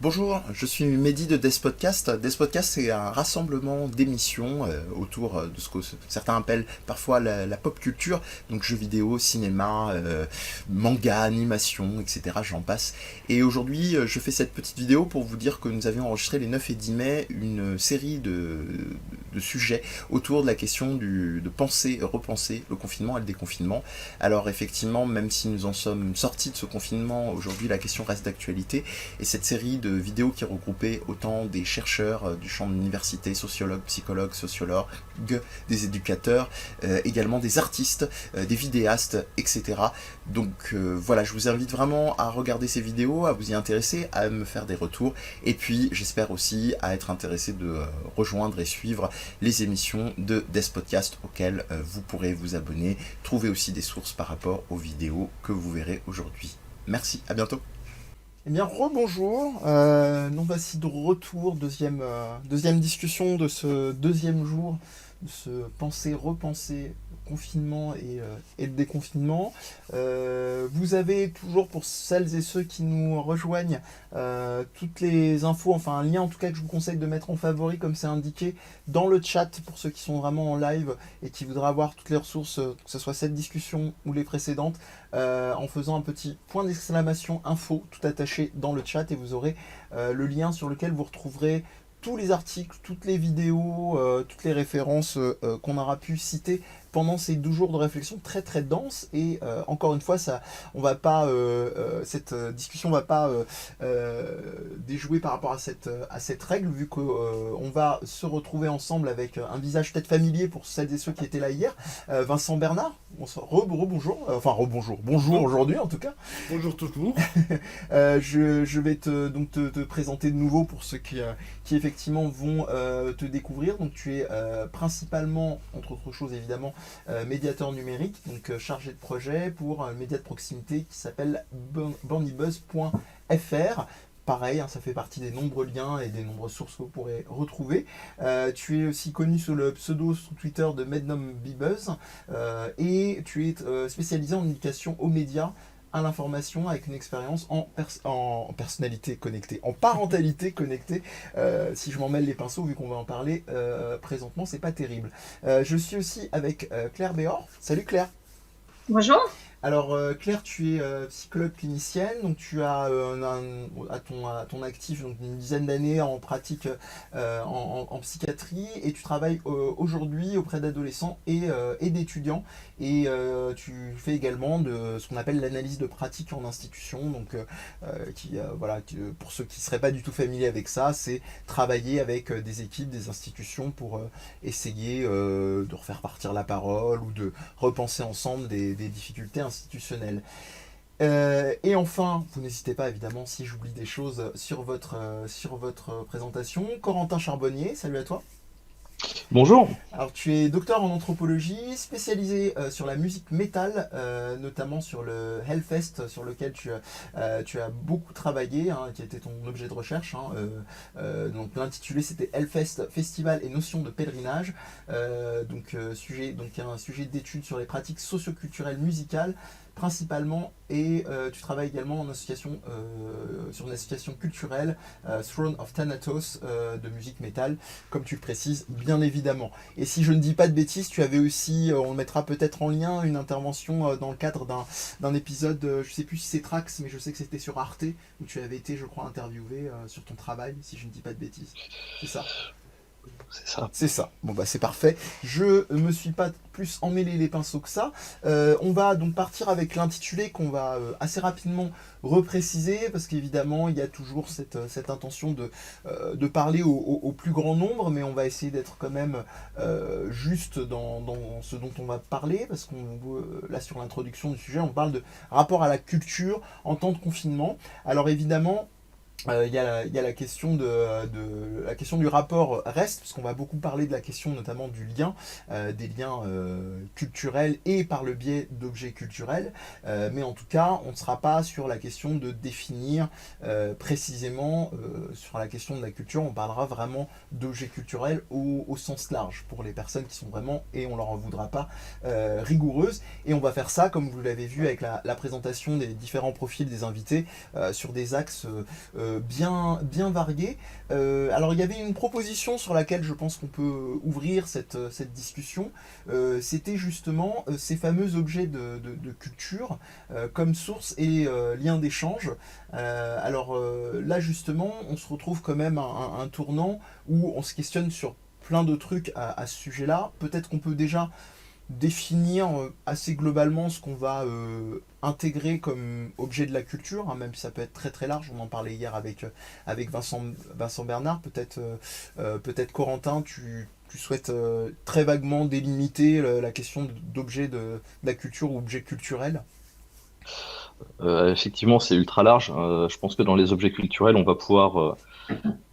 Bonjour, je suis Mehdi de Death Podcast. Death Podcast, c'est un rassemblement d'émissions autour de ce que certains appellent parfois la pop culture, donc jeux vidéo, cinéma, manga, animation, etc. J'en passe. Et aujourd'hui, je fais cette petite vidéo pour vous dire que nous avions enregistré les 9 et 10 mai une série de sujets autour de la question de penser, repenser le confinement et le déconfinement. Alors effectivement, même si nous en sommes sortis de ce confinement, aujourd'hui la question reste d'actualité. Et cette série de vidéos qui regroupaient autant des chercheurs du champ de l'université, sociologues, psychologues, sociologues, des éducateurs, également des artistes, des vidéastes, etc. Donc voilà, je vous invite vraiment à regarder ces vidéos, à vous y intéresser, à me faire des retours, et puis j'espère aussi à être intéressé de rejoindre et suivre les émissions de Death Podcast auxquelles vous pourrez vous abonner, trouver aussi des sources par rapport aux vidéos que vous verrez aujourd'hui. Merci, à bientôt. Eh bien, rebonjour. Nous voici de retour, deuxième discussion de ce deuxième jour, de ce penser, repenser, confinement et le déconfinement. Vous avez toujours, pour celles et ceux qui nous rejoignent, toutes les infos, enfin un lien en tout cas que je vous conseille de mettre en favori, comme c'est indiqué, dans le chat pour ceux qui sont vraiment en live et qui voudraient avoir toutes les ressources, que ce soit cette discussion ou les précédentes, en faisant un petit point d'exclamation info tout attaché dans le chat, et vous aurez le lien sur lequel vous retrouverez tous les articles, toutes les vidéos, toutes les références qu'on aura pu citer pendant ces 12 jours de réflexion très très dense. Et encore une fois, on va pas, cette discussion va pas déjouer par rapport à cette règle, vu qu'on va se retrouver ensemble avec un visage peut-être familier pour celles et ceux qui étaient là hier. Vincent Bernard, rebonjour, enfin rebonjour, bonjour aujourd'hui en tout cas. Bonjour toujours. Je vais donc te présenter de nouveau pour ceux qui effectivement vont te découvrir. Donc tu es principalement, entre autres choses évidemment, médiateur numérique, donc chargé de projet pour un média de proximité qui s'appelle bornibuzz.fr. Pareil, hein, ça fait partie des nombreux liens et des nombreuses sources que vous pourrez retrouver. Tu es aussi connu sous le pseudo sur Twitter de Mednom Bibuzz, et tu es spécialisé en éducation aux médias, à l'information, avec une expérience en personnalité connectée, en parentalité connectée. Si je m'en mêle les pinceaux, vu qu'on va en parler présentement, c'est pas terrible. Je suis aussi avec Claire Béor. Salut Claire. Bonjour. Alors Claire, tu es psychologue clinicienne, donc tu as à ton actif donc, une dizaine d'années en pratique en psychiatrie, et tu travailles aujourd'hui auprès d'adolescents et d'étudiants, et tu fais également de ce qu'on appelle l'analyse de pratique en institution, donc voilà, pour ceux qui ne seraient pas du tout familiers avec ça, c'est travailler avec des équipes, des institutions pour essayer de refaire partir la parole ou de repenser ensemble des difficultés institutionnelles. Et enfin, vous n'hésitez pas évidemment si j'oublie des choses sur votre présentation. Corentin Charbonnier, salut à toi. Bonjour. Alors tu es docteur en anthropologie, spécialisé sur la musique métal, notamment sur le Hellfest, sur lequel tu as beaucoup travaillé, hein, qui était ton objet de recherche. Hein, donc l'intitulé c'était Hellfest, Festival et notions de pèlerinage. Donc un sujet d'étude sur les pratiques socioculturelles musicales principalement, et tu travailles également sur une association culturelle, Throne of Thanatos, de musique métal, comme tu le précises, bien évidemment. Et si je ne dis pas de bêtises, tu avais aussi, on le mettra peut-être en lien, une intervention dans le cadre d'un épisode, je ne sais plus si c'est Trax, mais je sais que c'était sur Arte, où tu avais été, je crois, interviewé sur ton travail, si je ne dis pas de bêtises. C'est ça? C'est ça. C'est ça. Bon bah c'est parfait. Je me suis pas plus emmêlé les pinceaux que ça. On va donc partir avec l'intitulé qu'on va assez rapidement repréciser, parce qu'évidemment il y a toujours cette intention de parler au plus grand nombre, mais on va essayer d'être quand même juste dans ce dont on va parler, parce qu'on là sur l'introduction du sujet on parle de rapport à la culture en temps de confinement. Alors évidemment, il y a la question la question du rapport reste, parce qu'on va beaucoup parler de la question notamment du lien, des liens culturels et par le biais d'objets culturels, mais en tout cas on ne sera pas sur la question de définir précisément sur la question de la culture. On parlera vraiment d'objets culturels au sens large, pour les personnes qui sont vraiment, et on leur en voudra pas, rigoureuses, et on va faire ça comme vous l'avez vu avec la présentation des différents profils des invités, sur des axes bien variés. Alors il y avait une proposition sur laquelle je pense qu'on peut ouvrir cette discussion. C'était justement ces fameux objets de culture comme source et lien d'échange. Là justement, on se retrouve quand même à un tournant où on se questionne sur plein de trucs à ce sujet-là. Peut-être qu'on peut déjà définir assez globalement ce qu'on va intégrer comme objet de la culture, hein, même si ça peut être très très large. On en parlait hier avec Vincent Bernard. Peut-être Corentin, tu souhaites très vaguement délimiter la question d'objet de la culture ou objet culturel. Effectivement, c'est ultra large. Je pense que dans les objets culturels, on va pouvoir,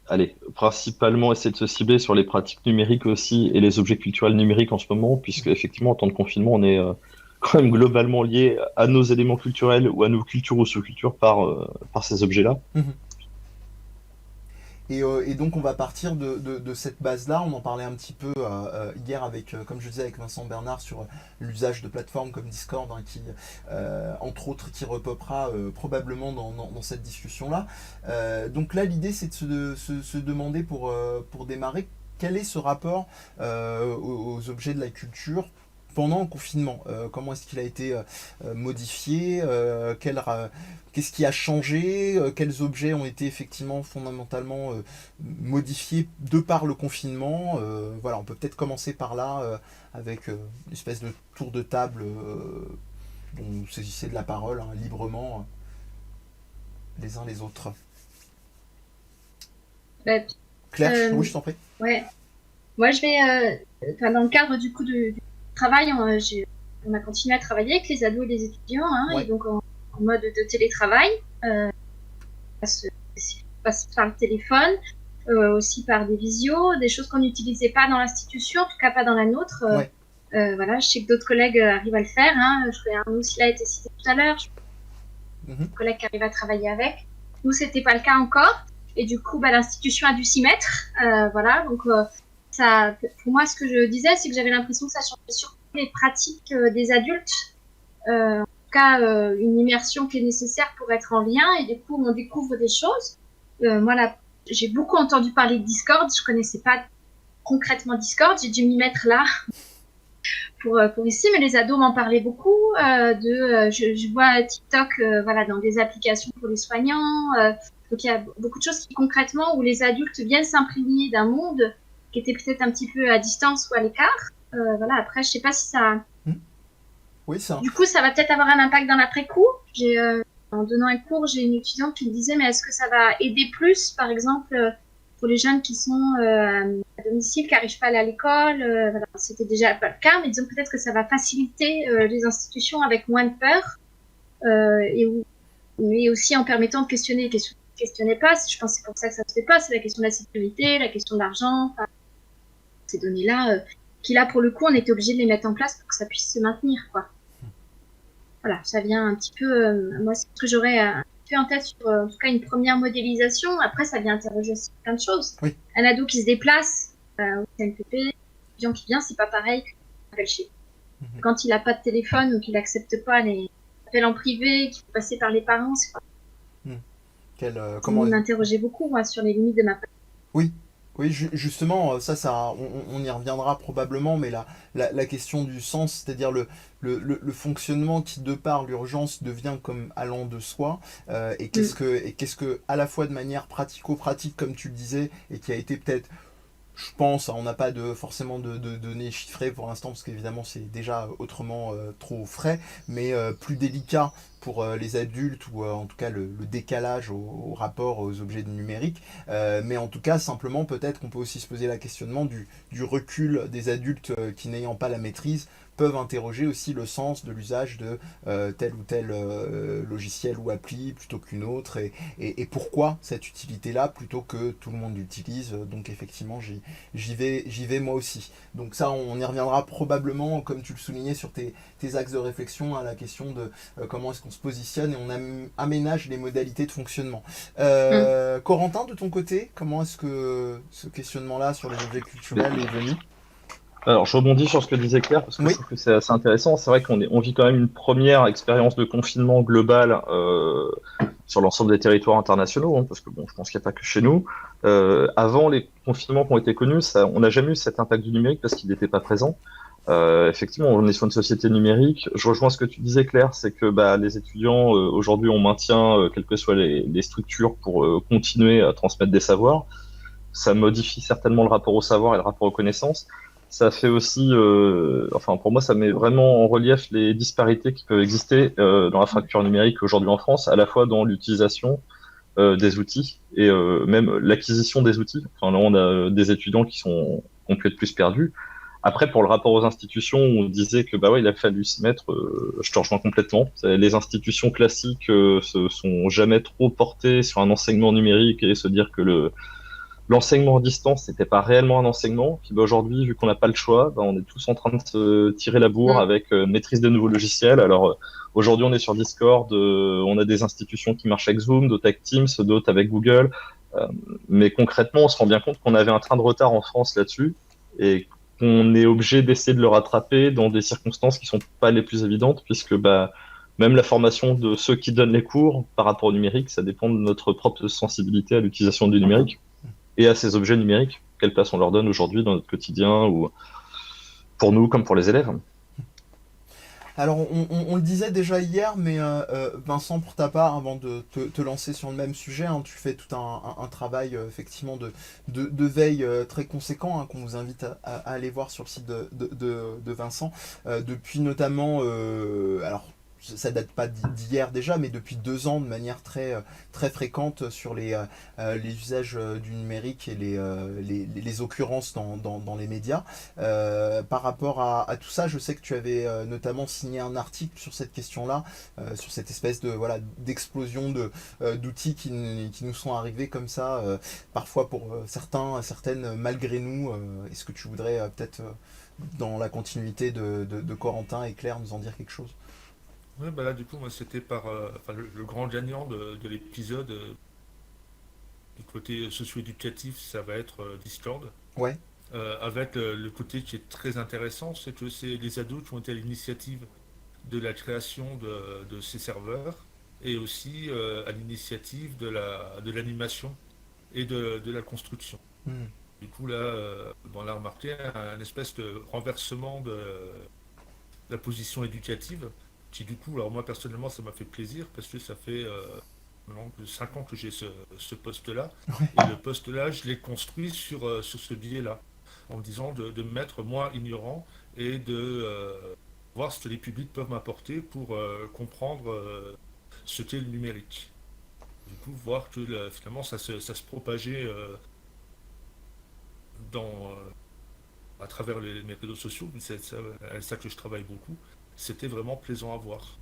allez, principalement essayer de se cibler sur les pratiques numériques aussi et les objets culturels numériques en ce moment, puisque effectivement, en temps de confinement, on est quand même globalement lié à nos éléments culturels ou à nos cultures ou sous-cultures par ces objets-là. Et donc on va partir de cette base-là. On en parlait un petit peu hier avec, comme je disais, avec Vincent Bernard sur l'usage de plateformes comme Discord, hein, qui, entre autres, qui repopera probablement dans cette discussion-là. Donc là, l'idée, c'est de se demander pour démarrer, quel est ce rapport aux objets de la culture pendant le confinement. Comment est-ce qu'il a été modifié, qu'est-ce qui a changé, quels objets ont été effectivement fondamentalement modifiés de par le confinement. Voilà, on peut peut-être commencer par là avec une espèce de tour de table dont vous saisissez de la parole hein, librement les uns les autres. Bah, Claire, oui, je t'en prie. ouais. Moi, je vais, dans le cadre du coup du travail, on a continué à travailler avec les ados et les étudiants, hein, Ouais. et donc en mode de télétravail, ça passe par le téléphone, aussi par des visios, des choses qu'on n'utilisait pas dans l'institution, en tout cas pas dans la nôtre. Ouais. Voilà, je sais que d'autres collègues arrivent à le faire. Hein. Nous aussi, là, a été cité tout à l'heure. Mhm. Collègues qui arrivent à travailler avec. Nous, c'était pas le cas encore. Et du coup, l'institution a dû s'y mettre. Voilà, donc ça, pour moi, ce que je disais, c'est que j'avais l'impression que ça changeait surtout les pratiques des adultes. En tout cas, une immersion qui est nécessaire pour être en lien. Et du coup, on découvre des choses. Moi, là, j'ai beaucoup entendu parler de Discord. Je connaissais pas concrètement Discord. J'ai dû m'y mettre là pour ici, mais les ados m'en parlaient beaucoup. Je vois TikTok voilà, dans des applications pour les soignants. Donc il y a beaucoup de choses qui concrètement où les adultes viennent s'imprégner d'un monde qui était peut-être un petit peu à distance ou à l'écart. Voilà, après, je sais pas si ça. Oui, ça. Du coup, ça va peut-être avoir un impact dans l'après-coup. En donnant un cours, j'ai une étudiante qui me disait, mais est-ce que ça va aider plus, par exemple, pour les jeunes qui sont à domicile, qui n'arrivent pas à aller à l'école, voilà, c'était déjà pas le cas, mais disons peut-être que ça va faciliter les institutions avec moins de peur, mais aussi en permettant de questionner les questions qui ne questionnaient pas. Je pense que c'est pour ça que ça ne se fait pas, c'est la question de la sécurité, la question de l'argent, ces données-là, qui là, pour le coup, on était obligé de les mettre en place pour que ça puisse se maintenir, quoi. Voilà, ça vient un petit peu, moi, c'est ce que j'aurais fait en tête sur, en tout cas, une première modélisation. Après, ça vient interroger aussi plein de choses. Oui. Un ado qui se déplace au CNPP, un étudiant qui vient, c'est pas pareil qu'un appel chez lui. Quand il n'a pas de téléphone ou qu'il n'accepte pas les appels en privé, qu'il faut passer par les parents, c'est pas... Comment m'interrogeait beaucoup, moi, sur les limites de ma part. Oui, justement, on y reviendra probablement, mais la question du sens, c'est-à-dire le fonctionnement qui, de par l'urgence, devient comme allant de soi, et qu'est-ce que, à la fois de manière pratico-pratique, comme tu le disais, et qui a été peut-être, je pense, on n'a pas forcément de données chiffrées pour l'instant, parce qu'évidemment c'est déjà autrement trop frais, mais plus délicat pour les adultes, ou en tout cas le décalage au rapport aux objets numériques. Mais en tout cas, simplement, peut-être qu'on peut aussi se poser la questionnement du recul des adultes qui, n'ayant pas la maîtrise, peuvent interroger aussi le sens de l'usage de tel ou tel logiciel ou appli plutôt qu'une autre, et pourquoi cette utilité-là plutôt que tout le monde l'utilise. Donc effectivement, j'y vais moi aussi. Donc ça, on y reviendra probablement, comme tu le soulignais, sur tes axes de réflexion, à la question de comment est-ce qu'on se positionne et on aménage les modalités de fonctionnement. Corentin, de ton côté, comment est-ce que ce questionnement-là sur les objets culturels est venu ? Alors, je rebondis sur ce que disait Claire, parce que Oui. je trouve que c'est assez intéressant. C'est vrai on vit quand même une première expérience de confinement global sur l'ensemble des territoires internationaux, hein, parce que bon, je pense qu'il n'y a pas que chez nous. Avant les confinements qui ont été connus, on n'a jamais eu cet impact du numérique parce qu'il n'était pas présent. Effectivement, on est sur une société numérique. Je rejoins ce que tu disais, Claire, c'est que bah, les étudiants, aujourd'hui, on maintient, quelles que soient les structures, pour continuer à transmettre des savoirs. Ça modifie certainement le rapport au savoir et le rapport aux connaissances. Ça fait aussi, enfin pour moi, ça met vraiment en relief les disparités qui peuvent exister dans la fracture numérique aujourd'hui en France, à la fois dans l'utilisation des outils et même l'acquisition des outils. Enfin là, on a des étudiants qui ont pu être plus perdus. Après, pour le rapport aux institutions, on disait que bah ouais, il a fallu s'y mettre. Je te rejoins complètement. Les institutions classiques se sont jamais trop portées sur un enseignement numérique et se dire que l'enseignement à distance, c'était pas réellement un enseignement. Puis bah, aujourd'hui, vu qu'on n'a pas le choix, bah, on est tous en train de se tirer la bourre avec maîtrise des nouveaux logiciels. Alors aujourd'hui, on est sur Discord, on a des institutions qui marchent avec Zoom, d'autres avec Teams, d'autres avec Google. Euh, mais concrètement, on se rend bien compte qu'on avait un train de retard en France là-dessus et qu'on est obligé d'essayer de le rattraper dans des circonstances qui sont pas les plus évidentes, puisque bah même la formation de ceux qui donnent les cours par rapport au numérique, ça dépend de notre propre sensibilité à l'utilisation du numérique et à ces objets numériques. Quelle place on leur donne aujourd'hui dans notre quotidien, ou pour nous comme pour les élèves. Alors, on le disait déjà hier, mais Vincent, pour ta part, avant de te lancer sur le même sujet, hein, tu fais tout un travail effectivement de veille très conséquent, hein, qu'on vous invite à aller voir sur le site de Vincent, depuis notamment, alors ça date pas d'hier déjà, mais depuis 2 ans de manière très fréquente sur les usages du numérique et les occurrences dans les médias. Par rapport à tout ça, je sais que tu avais notamment signé un article sur cette question-là, sur cette espèce de voilà d'explosion d'outils qui nous sont arrivés comme ça, parfois pour certaines malgré nous. Est-ce que tu voudrais peut-être dans la continuité de Corentin et Claire nous en dire quelque chose? Ouais, bah là, du coup, moi, c'était enfin, le grand gagnant de l'épisode. Du côté socio-éducatif, ça va être Discord. Ouais. Avec le côté qui est très intéressant, c'est que c'est les ados qui ont été à l'initiative de la création de ces serveurs et aussi à l'initiative de l'animation et de la construction. Hmm. Du coup, là, on a remarqué un espèce de renversement de la position éducative qui, du coup, alors moi personnellement, ça m'a fait plaisir parce que ça fait maintenant 5 ans que j'ai ce poste-là. Et le poste-là, je l'ai construit sur ce biais-là, en me disant de me mettre moi ignorant et de voir ce que les publics peuvent m'apporter pour comprendre ce qu'est le numérique. Du coup, voir que finalement ça se propageait à travers mes réseaux sociaux, c'est ça que je travaille beaucoup. C'était vraiment plaisant à voir.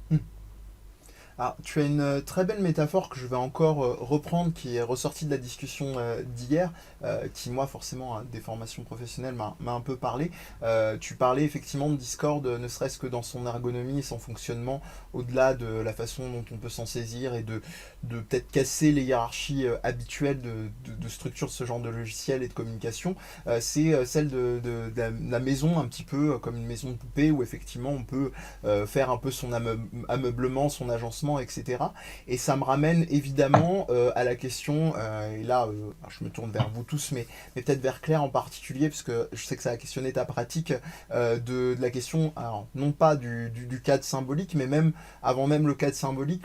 Ah, tu as une très belle métaphore que je vais encore reprendre, qui est ressortie de la discussion d'hier, qui moi forcément à des formations professionnelles m'a un peu parlé. Tu parlais effectivement de Discord, ne serait-ce que dans son ergonomie et son fonctionnement, au-delà de la façon dont on peut s'en saisir et de peut-être casser les hiérarchies habituelles de structure de ce genre de logiciel et de communication. C'est celle de la maison, un petit peu comme une maison de poupée, où effectivement on peut faire un peu son ameublement, son agencement, etc. Et ça me ramène évidemment à la question, et là je me tourne vers vous tous, mais peut-être vers Claire en particulier, parce que je sais que ça a questionné ta pratique, de la question, alors, non pas du cadre symbolique, mais même avant même le cadre symbolique,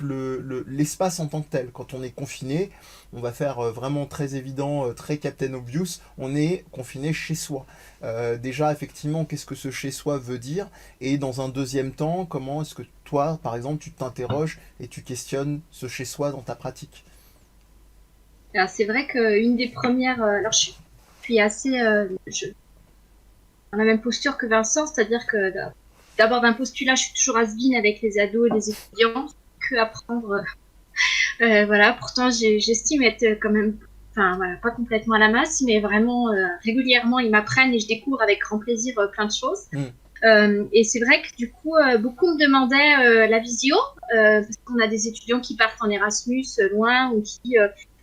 l'espace en tant que tel. Quand on est confiné, on va faire vraiment très évident, très Captain Obvious, on est confiné chez soi. Déjà, effectivement, qu'est-ce que ce chez soi veut dire? Et dans un deuxième temps, comment est-ce que toi, par exemple, tu t'interroges et tu questionnes ce chez soi dans ta pratique? Alors, c'est vrai qu'une des premières. Alors, je suis assez. Dans la même posture que Vincent, c'est-à-dire que d'abord d'un postulat, je suis toujours has-been avec les ados et les étudiants, que apprendre. Voilà, pourtant, j'estime être quand même. Enfin, voilà, pas complètement à la masse, mais vraiment régulièrement, ils m'apprennent et je découvre avec grand plaisir plein de choses. Et c'est vrai que du coup, beaucoup me demandaient la visio, parce qu'on a des étudiants qui partent en Erasmus loin ou qui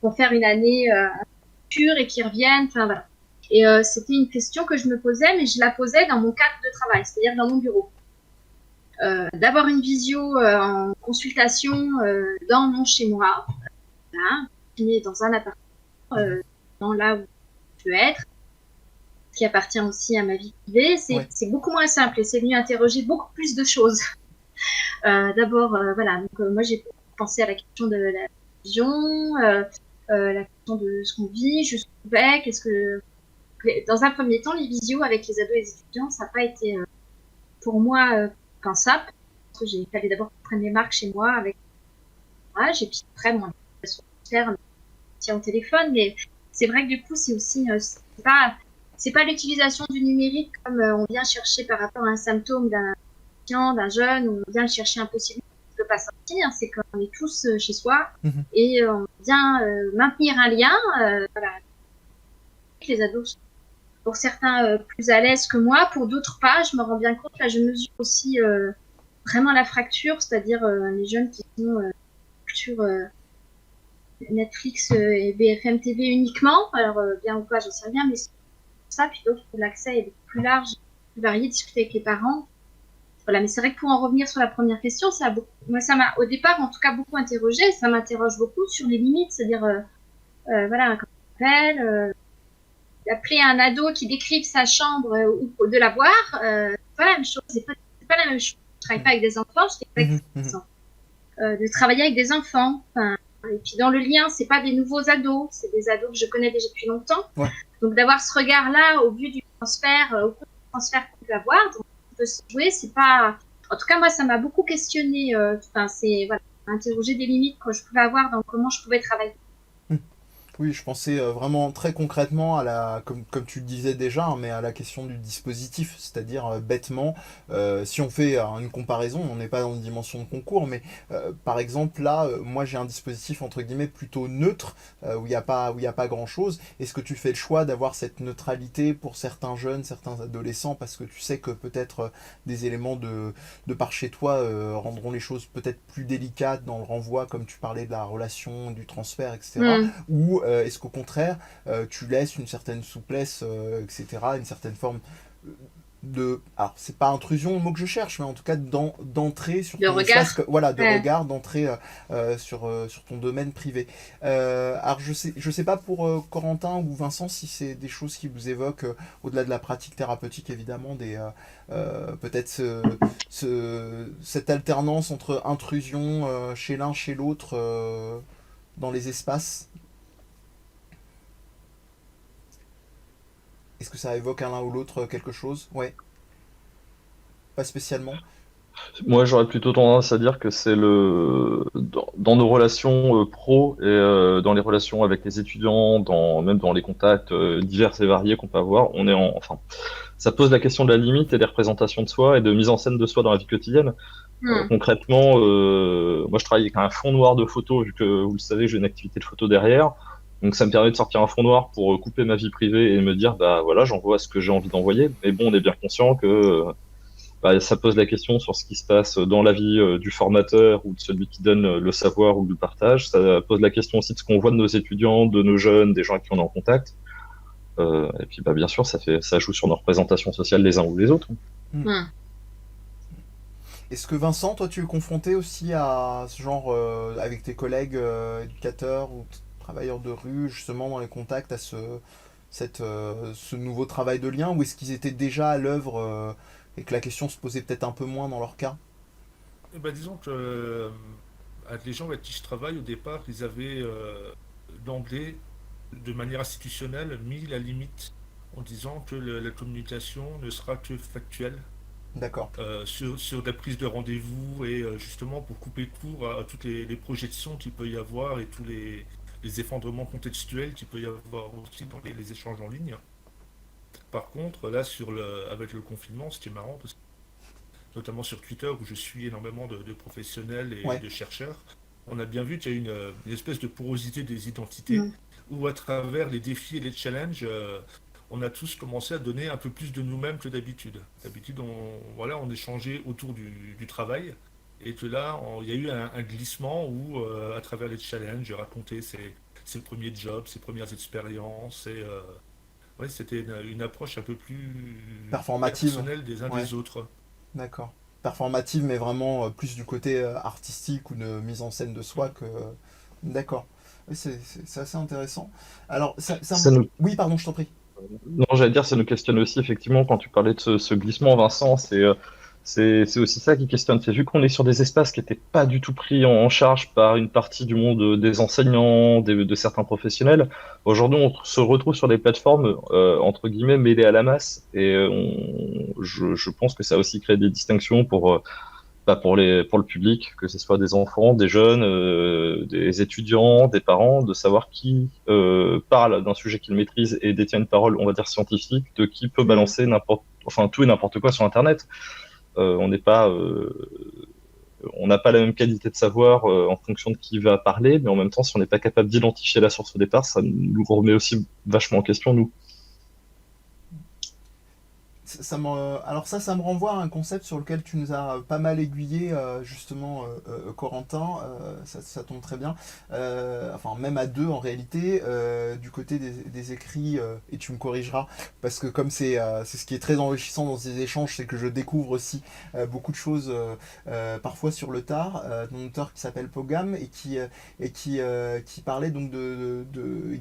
vont faire une année à culture et qui reviennent. Enfin voilà. Et c'était une question que je me posais, mais je la posais dans mon cadre de travail, c'est-à-dire dans mon bureau. D'avoir une visio en consultation dans mon chez-moi, là, dans un appartement, dans là où je veux être, qui appartient aussi à ma vie privée, c'est beaucoup moins simple et c'est venu interroger beaucoup plus de choses. D'abord, voilà, donc moi j'ai pensé à la question de la vision, la question de ce qu'on vit, jusqu'où on va, dans un premier temps, les visios avec les ados et les étudiants, ça n'a pas été pour moi pensable, parce que il fallait d'abord prendre les marques chez moi avec l'âge, et puis après, mon façon de faire, au téléphone, mais c'est vrai que du coup, c'est aussi, c'est pas l'utilisation du numérique comme on vient chercher par rapport à un symptôme d'un patient, d'un jeune, où on vient chercher un possible qui ne peut pas sortir, c'est qu'on est tous chez soi, et on vient maintenir un lien, voilà. Les ados sont pour certains plus à l'aise que moi, pour d'autres pas, je me rends bien compte, là je mesure aussi vraiment la fracture, c'est-à-dire les jeunes qui sont sur Netflix et BFM TV uniquement, alors bien ou pas, j'en sais rien, mais c'est ça, puis d'autres où l'accès est beaucoup plus large, plus varié, discuter avec les parents. Voilà, mais c'est vrai que pour en revenir sur la première question, moi ça m'a au départ en tout cas beaucoup interrogé, ça m'interroge beaucoup sur les limites, c'est-à-dire voilà, quand on appelle, d'appeler un ado qui décrive sa chambre ou de la voir, c'est pas la même chose, c'est pas la même chose. Je travaille pas avec des enfants, je travaille avec des enfants. De travailler avec des enfants, et puis dans le lien, c'est pas des nouveaux ados, c'est des ados que je connais déjà depuis longtemps. Ouais. Donc d'avoir ce regard-là au vu du transfert, au cours du transfert qu'on peut avoir, donc on peut se jouer, c'est pas. En tout cas, moi, ça m'a beaucoup questionné. C'est voilà, interroger des limites que je pouvais avoir dans comment je pouvais travailler. Oui, je pensais vraiment très concrètement à comme tu le disais déjà, hein, mais à la question du dispositif, c'est-à-dire bêtement, si on fait une comparaison, on n'est pas dans une dimension de concours, mais par exemple là, moi j'ai un dispositif entre guillemets plutôt neutre, où il n'y a pas grand-chose. Est-ce que tu fais le choix d'avoir cette neutralité pour certains jeunes, certains adolescents, parce que tu sais que peut-être des éléments de par chez toi rendront les choses peut-être plus délicates dans le renvoi, comme tu parlais de la relation, du transfert, etc. Ou est-ce qu'au contraire, tu laisses une certaine souplesse, etc., une certaine forme de... Alors, c'est pas intrusion le mot que je cherche, mais en tout cas d'entrer sur ton espace, regard, d'entrer sur ton domaine privé. Alors, je sais pas pour Corentin ou Vincent si c'est des choses qui vous évoquent, au-delà de la pratique thérapeutique, évidemment, peut-être cette alternance entre intrusion chez l'un, chez l'autre, dans les espaces. Est-ce que ça évoque à l'un ou l'autre quelque chose? Ouais. Pas spécialement. Moi, j'aurais plutôt tendance à dire que c'est dans nos relations pro et dans les relations avec les étudiants, même dans les contacts divers et variés qu'on peut avoir, ça pose la question de la limite et des représentations de soi et de mise en scène de soi dans la vie quotidienne. Concrètement, moi, je travaille avec un fond noir de photos, vu que vous le savez, j'ai une activité de photo derrière. Donc ça me permet de sortir un fond noir pour couper ma vie privée et me dire, bah voilà, j'envoie ce que j'ai envie d'envoyer. Mais bon, on est bien conscient que ça pose la question sur ce qui se passe dans la vie du formateur ou de celui qui donne le savoir ou le partage. Ça pose la question aussi de ce qu'on voit de nos étudiants, de nos jeunes, des gens avec qui on est en contact. Et puis bien sûr, ça joue sur nos représentations sociales les uns ou les autres. Est-ce que Vincent, toi tu es confronté aussi à ce genre, avec tes collègues éducateurs ou travailleurs de rue, justement dans les contacts, à ce nouveau travail de lien, ou est-ce qu'ils étaient déjà à l'œuvre et que la question se posait peut-être un peu moins dans leur cas? Disons que avec les gens avec qui je travaille, au départ, ils avaient d'emblée, de manière institutionnelle, mis la limite en disant que la communication ne sera que factuelle. D'accord. Sur des prises de rendez-vous et justement pour couper court à toutes les projections qu'il peut y avoir et tous les effondrements contextuels qu'il peut y avoir aussi dans les échanges en ligne. Par contre, là, avec le confinement, ce qui est marrant, notamment sur Twitter où je suis énormément de professionnels et de chercheurs, on a bien vu qu'il y a une espèce de porosité des identités où à travers les défis et les challenges, on a tous commencé à donner un peu plus de nous-mêmes que d'habitude. D'habitude, on échangeait autour du travail, et que là, il y a eu un glissement où, à travers les challenges, j'ai raconté ses premiers jobs, ses premières expériences, ouais, c'était une approche un peu plus Performative. personnelle des uns Ouais, des autres. d'accord. Performative, mais vraiment plus du côté artistique ou de mise en scène de soi que. D'accord. Oui, c'est assez intéressant. Alors, Ça nous oui, pardon, je t'en prie. Non, j'allais dire, ça nous questionne aussi, effectivement, quand tu parlais de ce glissement, Vincent, c'est aussi ça qui questionne. C'est vu qu'on est sur des espaces qui n'étaient pas du tout pris en charge par une partie du monde des enseignants, de certains professionnels. Aujourd'hui, on se retrouve sur des plateformes, entre guillemets, mêlées à la masse. Et je pense que ça a aussi créé des distinctions pour le public, que ce soit des enfants, des jeunes, des étudiants, des parents, de savoir qui parle d'un sujet qu'ils maîtrisent et détient une parole, on va dire scientifique, de qui peut Mm. balancer enfin tout et n'importe quoi sur Internet. On n'est pas, on n'a pas la même qualité de savoir en fonction de qui va parler, mais en même temps, si on n'est pas capable d'identifier la source au départ, ça nous remet aussi vachement en question, nous. Alors ça me renvoie à un concept sur lequel tu nous as pas mal aiguillé, justement, Corentin, ça tombe très bien. Enfin, même à deux en réalité, du côté des écrits, et tu me corrigeras, parce que comme c'est ce qui est très enrichissant dans ces échanges, c'est que je découvre aussi beaucoup de choses, parfois sur le tard, d'un auteur qui s'appelle Pogam, qui parlait donc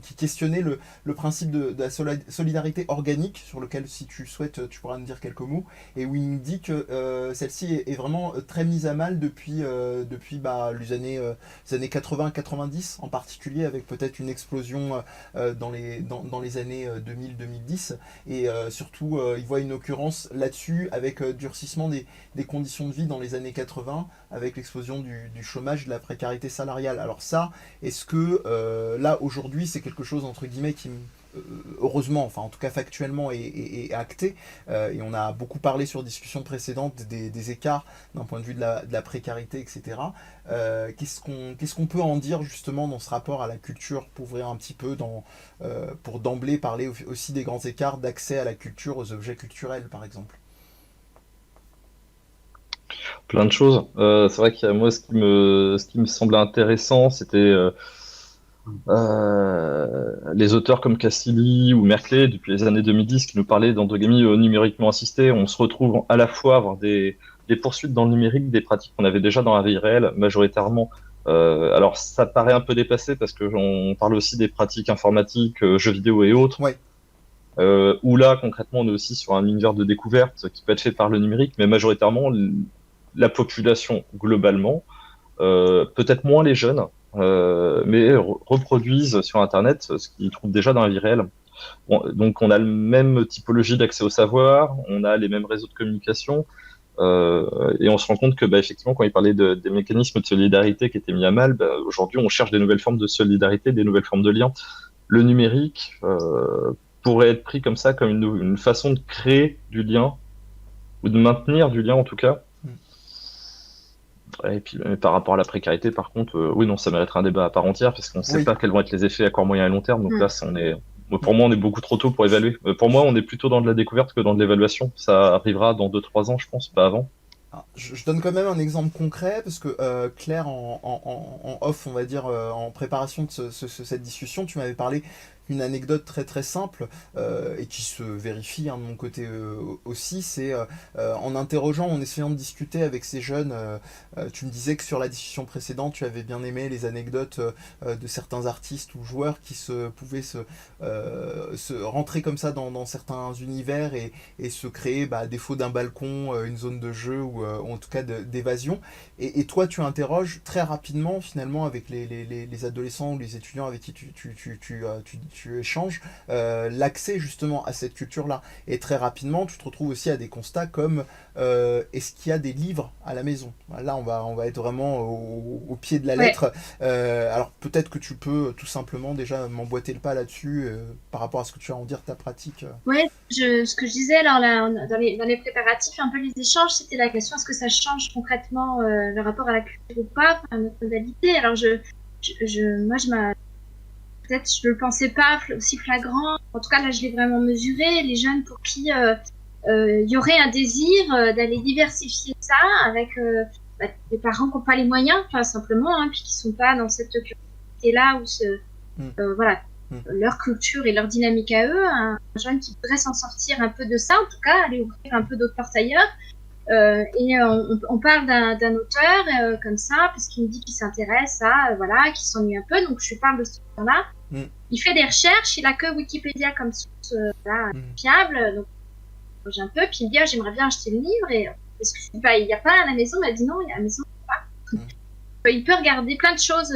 qui questionnait le principe de la solidarité organique, sur lequel, si tu souhaites, tu pourras me dire quelques mots, et où il nous dit que celle-ci est vraiment très mise à mal depuis les années 80-90 en particulier, avec peut-être une explosion dans les années 2000-2010, et surtout il voit une occurrence là-dessus avec durcissement des conditions de vie dans les années 80, avec l'explosion du chômage, de la précarité salariale. Alors ça, est-ce que là aujourd'hui c'est quelque chose entre guillemets qui heureusement, enfin en tout cas factuellement est acté, et on a beaucoup parlé sur discussions précédentes des écarts d'un point de vue de la précarité, etc. Qu'est-ce qu'on peut en dire justement dans ce rapport à la culture, pour ouvrir un petit peu pour d'emblée parler aussi des grands écarts d'accès à la culture, aux objets culturels par exemple. Plein de choses. C'est vrai que moi, ce qui me semblait intéressant, c'était les auteurs comme Cassili ou Merkley, depuis les années 2010, qui nous parlaient d'endogamie numériquement assistée. On se retrouve à la fois à avoir des poursuites dans le numérique, des pratiques qu'on avait déjà dans la vie réelle, majoritairement. Alors, ça paraît un peu dépassé parce qu'on parle aussi des pratiques informatiques, jeux vidéo et autres, Ouais. où là, concrètement, on est aussi sur un univers de découverte qui peut être fait par le numérique, mais majoritairement, la population globalement, peut-être moins les jeunes, mais reproduisent sur Internet ce qu'ils trouvent déjà dans la vie réelle. Bon, donc on a la même typologie d'accès au savoir, on a les mêmes réseaux de communication, et on se rend compte que effectivement, quand il parlait des mécanismes de solidarité qui étaient mis à mal, aujourd'hui on cherche des nouvelles formes de solidarité, des nouvelles formes de liens. Le numérique pourrait être pris comme ça, comme une façon de créer du lien, ou de maintenir du lien en tout cas. Et puis par rapport à la précarité, par contre, oui, non, ça mériterait un débat à part entière, parce qu'on ne sait Oui. pas quels vont être les effets à court, moyen et long terme. Donc Mm. là, pour moi, on est beaucoup trop tôt pour évaluer. Pour moi, on est plutôt dans de la découverte que dans de l'évaluation. Ça arrivera dans 2-3 ans, je pense, pas avant. Ah, je donne quand même un exemple concret, parce que Claire, en off, on va dire, en préparation de cette discussion, tu m'avais parlé d'une anecdote très très simple, et qui se vérifie, hein, de mon côté aussi. C'est en interrogeant, en essayant de discuter avec ces jeunes, tu me disais que sur la discussion précédente, tu avais bien aimé les anecdotes de certains artistes ou joueurs qui pouvaient se rentrer comme ça dans certains univers, et se créer, à défaut d'un balcon, une zone de jeu, ou en tout cas d'évasion. Et toi, tu interroges très rapidement, finalement, avec les adolescents ou les étudiants avec qui tu échanges, l'accès justement à cette culture-là. Et très rapidement, tu te retrouves aussi à des constats comme est-ce qu'il y a des livres à la maison? Là, on va être vraiment au pied de la Ouais. lettre. Alors peut-être que tu peux tout simplement déjà m'emboîter le pas là-dessus, par rapport à ce que tu as à en dire de ta pratique. Ouais, ce que je disais alors là, dans les préparatifs, un peu les échanges, c'était la question est-ce que ça change concrètement le rapport à la culture ou pas, enfin, notre modalité. Alors moi peut-être je le pensais pas aussi flagrant. En tout cas là, je l'ai vraiment mesuré. Les jeunes pour qui il y aurait un désir d'aller diversifier ça avec des parents qui n'ont pas les moyens, enfin simplement, hein, puis qui sont pas dans cette curiosité là où voilà. leur culture et leur dynamique à eux, un jeune qui voudrait s'en sortir un peu de ça, en tout cas, aller ouvrir un peu d'autres portes ailleurs. On parle d'un auteur comme ça, parce qu'il me dit qu'il s'intéresse à, voilà, qu'il s'ennuie un peu, donc je lui parle de ce auteur-là. Il fait des recherches, il a que Wikipédia comme source fiable, donc j'ai un peu, puis il me dit j'aimerais bien acheter le livre, et parce que je dis il n'y a pas à la maison, il m'a dit non, il y a à la maison, il n'y a pas. Il peut regarder plein de choses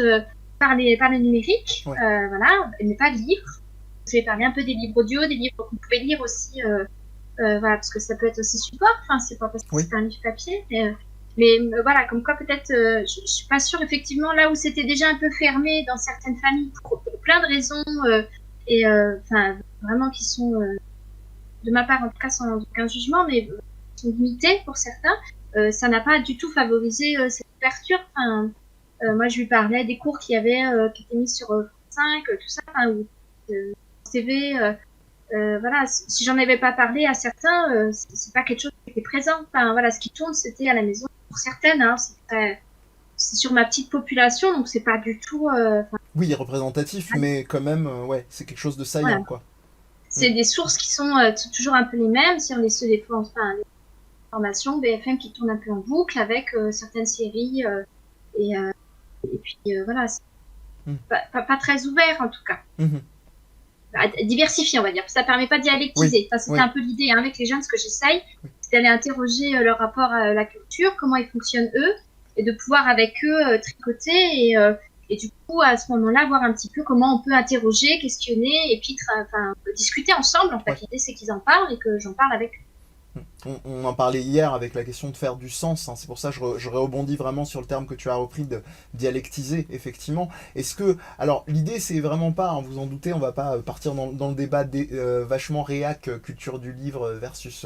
par les numériques, voilà, mais pas de livres. Je vais parler un peu des livres audio, des livres que vous pouvez lire aussi, voilà, parce que ça peut être aussi support, enfin c'est pas parce que c'est un livre papier, mais voilà, comme quoi peut-être, je suis pas sûre, effectivement, là où c'était déjà un peu fermé dans certaines familles, pour plein de raisons, enfin, vraiment qui sont, de ma part en tout cas, sans aucun jugement, mais sont limitées pour certains, ça n'a pas du tout favorisé cette ouverture. Enfin, moi je lui parlais des cours qui étaient mis sur 5, tout ça, ou CV, voilà, si j'en avais pas parlé à certains, c'est pas quelque chose qui était présent. Enfin, voilà, ce qui tourne, c'était à la maison pour certaines. Hein, c'est sur ma petite population, donc c'est pas du tout. Oui, représentatif, mais quand même, c'est quelque chose de saillant, quoi. C'est des sources qui sont toujours un peu les mêmes. Si on les formations BFM qui tournent un peu en boucle avec certaines séries et puis voilà, c'est pas très ouvert en tout cas. Diversifié, on va dire. Ça permet pas de dialectiser. Enfin, c'était un peu l'idée avec les jeunes, ce que j'essaye, c'est d'aller interroger leur rapport à la culture, comment ils fonctionnent eux, et de pouvoir avec eux tricoter et du coup à ce moment-là voir un petit peu comment on peut interroger, questionner et puis discuter ensemble. En fait, l'idée c'est qu'ils en parlent et que j'en parle avec eux. On en parlait hier avec la question de faire du sens, hein. C'est pour ça que je rebondis vraiment sur le terme que tu as repris de dialectiser, effectivement. Est-ce que, alors l'idée c'est vraiment pas, hein, vous en doutez, on va pas partir dans le débat vachement réac, culture du livre versus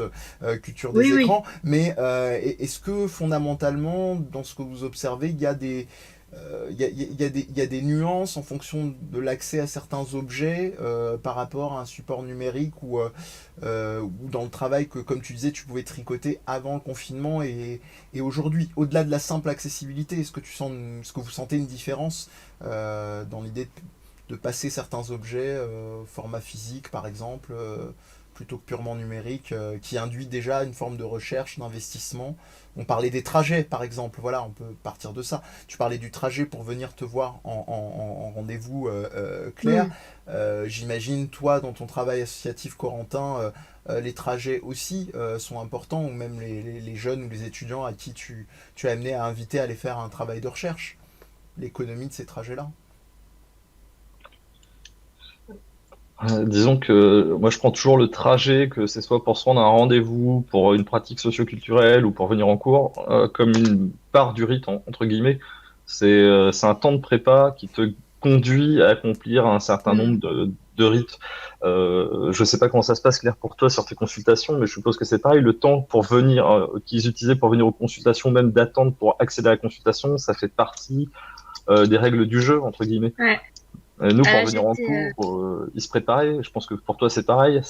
culture des écrans, mais est-ce que fondamentalement, dans ce que vous observez, il y a des... Il y a des nuances en fonction de l'accès à certains objets par rapport à un support numérique ou dans le travail que, comme tu disais, tu pouvais tricoter avant le confinement et aujourd'hui, au-delà de la simple accessibilité, est-ce que vous sentez une différence dans l'idée de passer certains objets format physique par exemple plutôt que purement numérique, qui induit déjà une forme de recherche, d'investissement. On parlait des trajets, par exemple, voilà, on peut partir de ça. Tu parlais du trajet pour venir te voir en rendez-vous clair. J'imagine, toi, dans ton travail associatif, Corentin, les trajets aussi sont importants, ou même les jeunes ou les étudiants à qui tu as amené à inviter à aller faire un travail de recherche, l'économie de ces trajets-là. Disons que moi je prends toujours le trajet, que ce soit pour se rendre à un rendez-vous, pour une pratique socio-culturelle ou pour venir en cours, comme une part du rite, entre guillemets. C'est un temps de prépa qui te conduit à accomplir un certain nombre de rites. Je sais pas comment ça se passe, Claire, pour toi sur tes consultations, mais je suppose que c'est pareil. Le temps pour venir, qu'ils utilisaient pour venir aux consultations, même d'attendre pour accéder à la consultation, ça fait partie des règles du jeu, entre guillemets. Ouais. Nous, pour venir en cours, ils se préparaient. Je pense que pour toi, c'est pareil.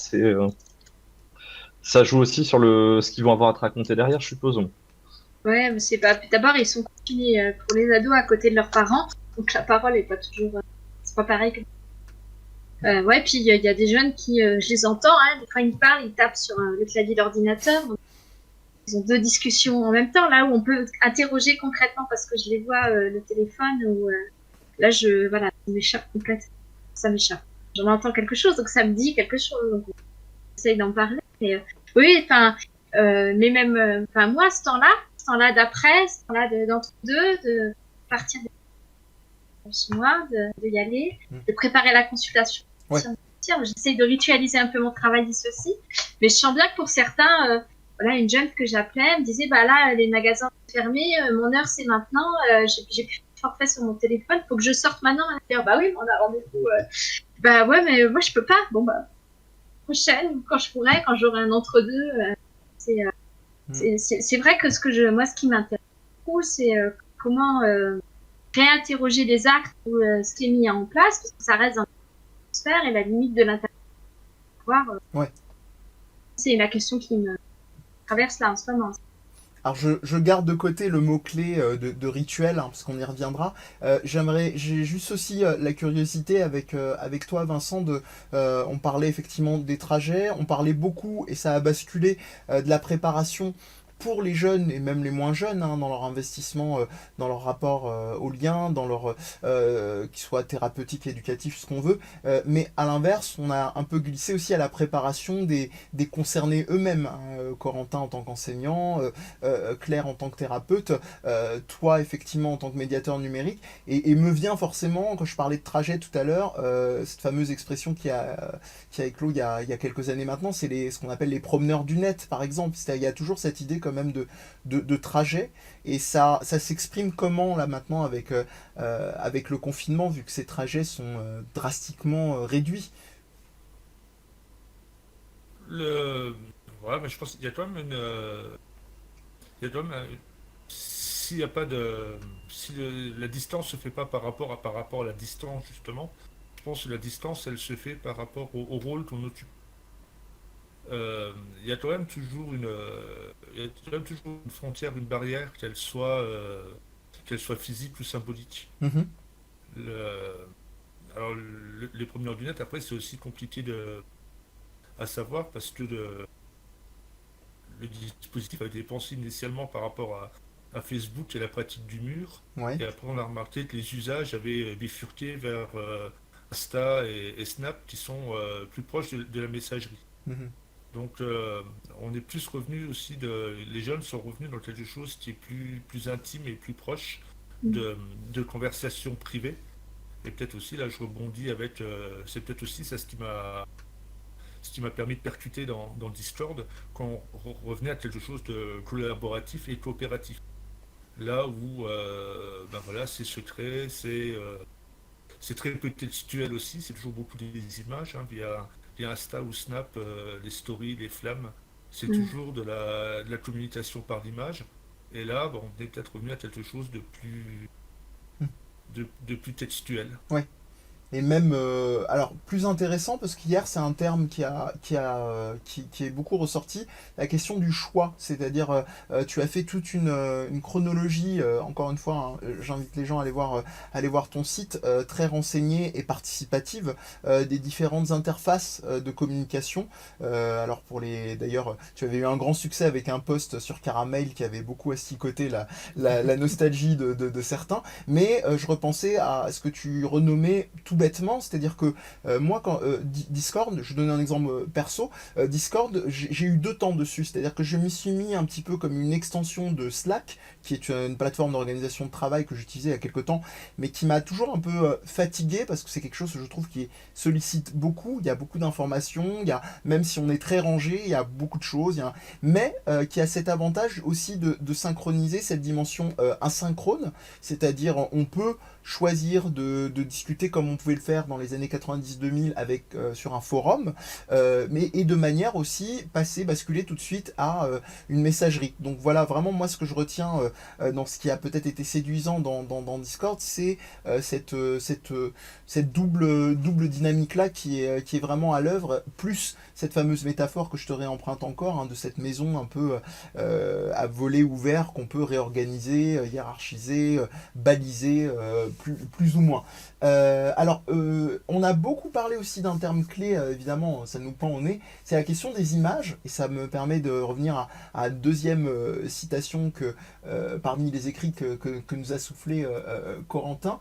Ça joue aussi sur ce qu'ils vont avoir à te raconter derrière, je suppose. Ouais, mais c'est pas. D'abord, ils sont confinés pour les ados à côté de leurs parents, donc la parole est pas toujours. C'est pas pareil que. Ouais, puis il y a des jeunes qui, je les entends, hein, des fois ils me parlent, ils tapent sur le clavier d'ordinateur. Donc ils ont deux discussions en même temps, là où on peut interroger concrètement parce que je les vois le téléphone ou. Là, voilà, ça m'échappe complètement. Ça m'échappe. J'en entends quelque chose, donc ça me dit quelque chose. Donc, j'essaye d'en parler. Mais, oui, enfin, mais même, moi, ce temps-là d'après, ce temps-là d'entre-deux, de partir chez moi, de y aller, de préparer la consultation. Ouais. J'essaye de ritualiser un peu mon travail ici aussi. Mais je sens bien que pour certains, voilà, une jeune que j'appelais me disait, bah là, les magasins sont fermés, mon heure c'est maintenant, j'ai plus forfait sur mon téléphone, faut que je sorte maintenant. Bah oui, on a rendez-vous. Bah ouais, mais moi je peux pas. Bon bah prochaine, quand je pourrai, quand j'aurai un entre-deux. C'est vrai que ce qui m'intéresse beaucoup, c'est comment réinterroger les actes ou ce qui est mis en place, parce que ça reste dans l'atmosphère et la limite de l'interrogatoire. Ouais. C'est la question qui me traverse là en ce moment. Alors je garde de côté le mot-clé de rituel, hein, parce qu'on y reviendra. J'ai juste aussi la curiosité avec toi, Vincent, on parlait effectivement des trajets, on parlait beaucoup, et ça a basculé, de la préparation pour les jeunes et même les moins jeunes, hein, dans leur investissement, dans leur rapport au lien, dans leur qu'il soit thérapeutique, éducatif, ce qu'on veut. Mais à l'inverse, on a un peu glissé aussi à la préparation des concernés eux-mêmes, hein. Corentin en tant qu'enseignant, Claire en tant que thérapeute, toi effectivement en tant que médiateur numérique, et me vient forcément, quand je parlais de trajet tout à l'heure, cette fameuse expression qui a éclos il y a quelques années maintenant, c'est ce qu'on appelle les promeneurs du net, par exemple. Il y a toujours cette idée quand même de trajet, et ça s'exprime comment là maintenant avec le confinement, vu que ces trajets sont drastiquement réduits. Voilà, mais je pense qu'il y a quand même il y a quand même s'il y a pas de, si la distance se fait pas par rapport à la distance justement, je pense que la distance elle se fait par rapport au rôle qu'on occupe. Il y a quand même toujours il y a quand même toujours une frontière, une barrière, qu'elle soit physique ou symbolique. Mhm. Le- alors les promeneurs du net après c'est aussi compliqué à savoir parce que le dispositif a été pensé initialement par rapport à Facebook et la pratique du mur. Ouais. Et après, on a remarqué que les usages avaient bifurqué vers Insta et Snap qui sont plus proches de la messagerie. Mhm. Donc, on est plus revenu aussi les jeunes sont revenus dans quelque chose qui est plus intime et plus proche de, de conversations privées. Et peut-être aussi, là, je rebondis avec. C'est peut-être aussi ça ce qui m'a permis de percuter dans Discord quand on revenait à quelque chose de collaboratif et coopératif. Là où ben voilà, c'est secret, c'est très peu textuel aussi, c'est toujours beaucoup des images, hein, via Insta ou Snap, les stories, les flammes, c'est Mm. toujours de la communication par l'image. Et là, bon, on est peut-être revenu à quelque chose de plus textuel. Ouais. Et même, alors plus intéressant, parce qu'hier c'est un terme qui est beaucoup ressorti, la question du choix. C'est-à-dire, tu as fait toute une chronologie, encore une fois, hein, j'invite les gens à aller voir ton site, très renseigné et participative, des différentes interfaces de communication. Alors d'ailleurs, tu avais eu un grand succès avec un post sur Caramel qui avait beaucoup asticoté la nostalgie de certains. Mais je repensais à ce que tu renommais tout bêtement, c'est-à-dire que moi, quand Discord, je donne un exemple perso, Discord, j'ai eu 2 temps dessus, c'est-à-dire que je m'y suis mis un petit peu comme une extension de Slack, qui est une plateforme d'organisation de travail que j'utilisais il y a quelques temps, mais qui m'a toujours un peu fatigué, parce que c'est quelque chose que je trouve qui sollicite beaucoup, il y a beaucoup d'informations, même si on est très rangé, il y a beaucoup de choses, mais qui a cet avantage aussi de synchroniser cette dimension asynchrone, c'est-à-dire on peut choisir de discuter comme on pouvait le faire dans les années 90-2000 sur un forum, et de manière aussi basculer tout de suite à une messagerie. Donc voilà, vraiment moi ce que je retiens dans ce qui a peut-être été séduisant dans Discord, c'est cette double dynamique-là qui est vraiment à l'œuvre, plus cette fameuse métaphore que je te réemprunte encore, hein, de cette maison un peu à volet ouvert qu'on peut réorganiser, hiérarchiser, baliser, plus ou moins. On a beaucoup parlé aussi d'un terme clé, évidemment, ça nous pend au nez, c'est la question des images, et ça me permet de revenir à la deuxième citation parmi les écrits que nous a soufflé Corentin,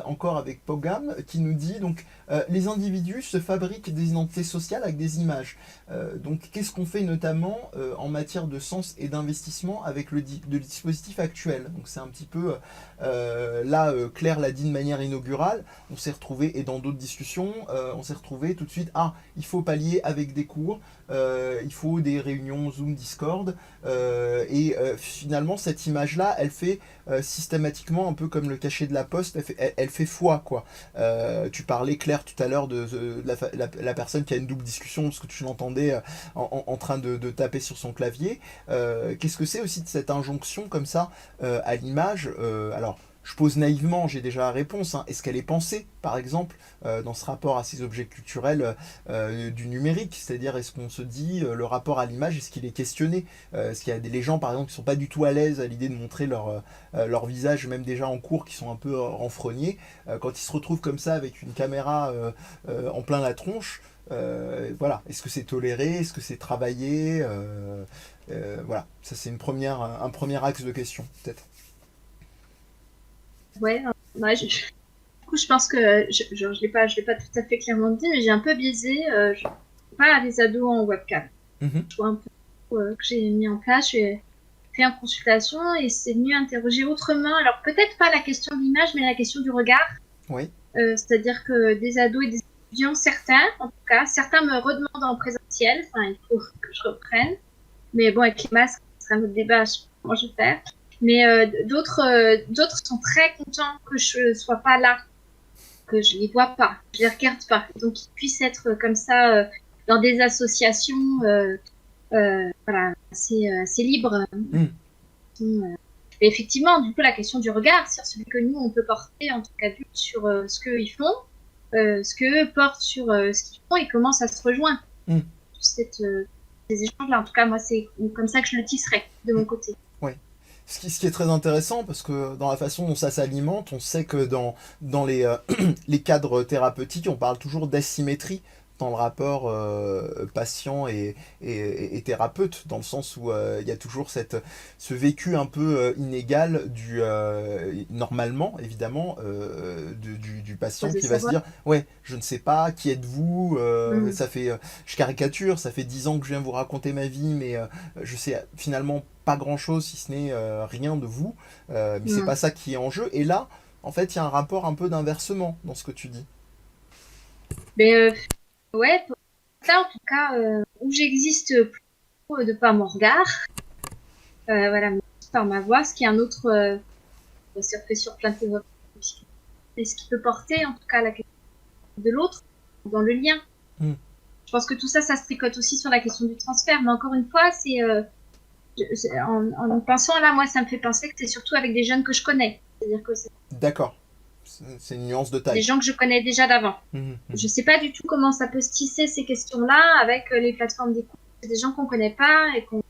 encore avec Pogam, qui nous dit donc les individus se fabriquent des identités sociales avec des images. Donc qu'est-ce qu'on fait notamment en matière de sens et d'investissement avec le dispositif actuel. Donc c'est un petit peu là, Claire l'a dit de manière inaugurale, on s'est retrouvé, et dans d'autres discussions, on s'est retrouvé tout de suite, il faut pallier avec des cours, il faut des réunions Zoom, Discord, finalement cette image-là, elle fait systématiquement, un peu comme le cachet de la poste, elle fait foi, quoi. Tu parlais, Claire, tout à l'heure de la personne qui a une double discussion, parce que tu l'entendais en train de taper sur son clavier. Qu'est-ce que c'est aussi de cette injonction comme ça à l'image? Alors, je pose naïvement, j'ai déjà la réponse, hein. Est-ce qu'elle est pensée, par exemple, dans ce rapport à ces objets culturels du numérique? C'est-à-dire, est-ce qu'on se dit, le rapport à l'image, est-ce qu'il est questionné? Est-ce qu'il y a les gens, par exemple, qui sont pas du tout à l'aise à l'idée de montrer leur visage, même déjà en cours, qui sont un peu renfrognés, quand ils se retrouvent comme ça avec une caméra en plein la tronche, voilà, est-ce que c'est toléré, est-ce que c'est travaillé, voilà, ça c'est un premier axe de question, peut-être. Ouais, du coup, je pense que je l'ai pas tout à fait clairement dit, mais j'ai un peu biaisé. Je ne pas les ados en webcam. Je vois un peu que j'ai mis en place. J'ai fait en consultation et c'est venu interroger autrement. Alors peut-être pas la question de l'image, mais la question du regard. Oui. C'est-à-dire que des ados et des étudiants, certains me redemandent en présentiel. Enfin, il faut que je reprenne. Mais bon, avec les masques, ce sera un autre débat. Comment je vais faire. Mais d'autres sont très contents que je sois pas là, que je les vois pas, je les regarde pas. Donc qu'ils puissent être comme ça dans des associations, voilà, assez libres. Et effectivement, du coup, la question du regard sur celui que nous on peut porter en tant qu'adultes sur ce qu'ils font, ce qu'eux portent sur ce qu'ils font et comment ça se rejoint. Ces échanges-là, en tout cas, moi, c'est comme ça que je le tisserais de mon côté. Ce qui est très intéressant, parce que dans la façon dont ça s'alimente, on sait que dans les cadres thérapeutiques, on parle toujours d'asymétrie dans le rapport patient et thérapeute, dans le sens où il y a toujours ce vécu un peu inégal normalement, évidemment, du patient qui va se dire « Ouais, je ne sais pas, qui êtes-vous ça fait, je caricature, ça fait 10 ans que je viens vous raconter ma vie, mais je sais finalement pas grand-chose, si ce n'est rien de vous, mais c'est pas ça qui est en jeu. » Et là, en fait, il y a un rapport un peu d'inversement dans ce que tu dis. Mais ouais, pour ça, en tout cas, où j'existe plutôt de par mon regard, voilà, par ma voix, ce qui est un autre, c'est refait sur plein de théories, et ce qui peut porter, en tout cas, la question de l'autre, dans le lien. Je pense que tout ça, ça se tricote aussi sur la question du transfert, mais encore une fois, en pensant là, moi, ça me fait penser que c'est surtout avec des jeunes que je connais. C'est-à-dire que D'accord. C'est une nuance de taille. Des gens que je connais déjà d'avant. Je sais pas du tout comment ça peut se tisser ces questions-là avec les plateformes d'écoute. C'est des gens qu'on connaît pas et qu'on.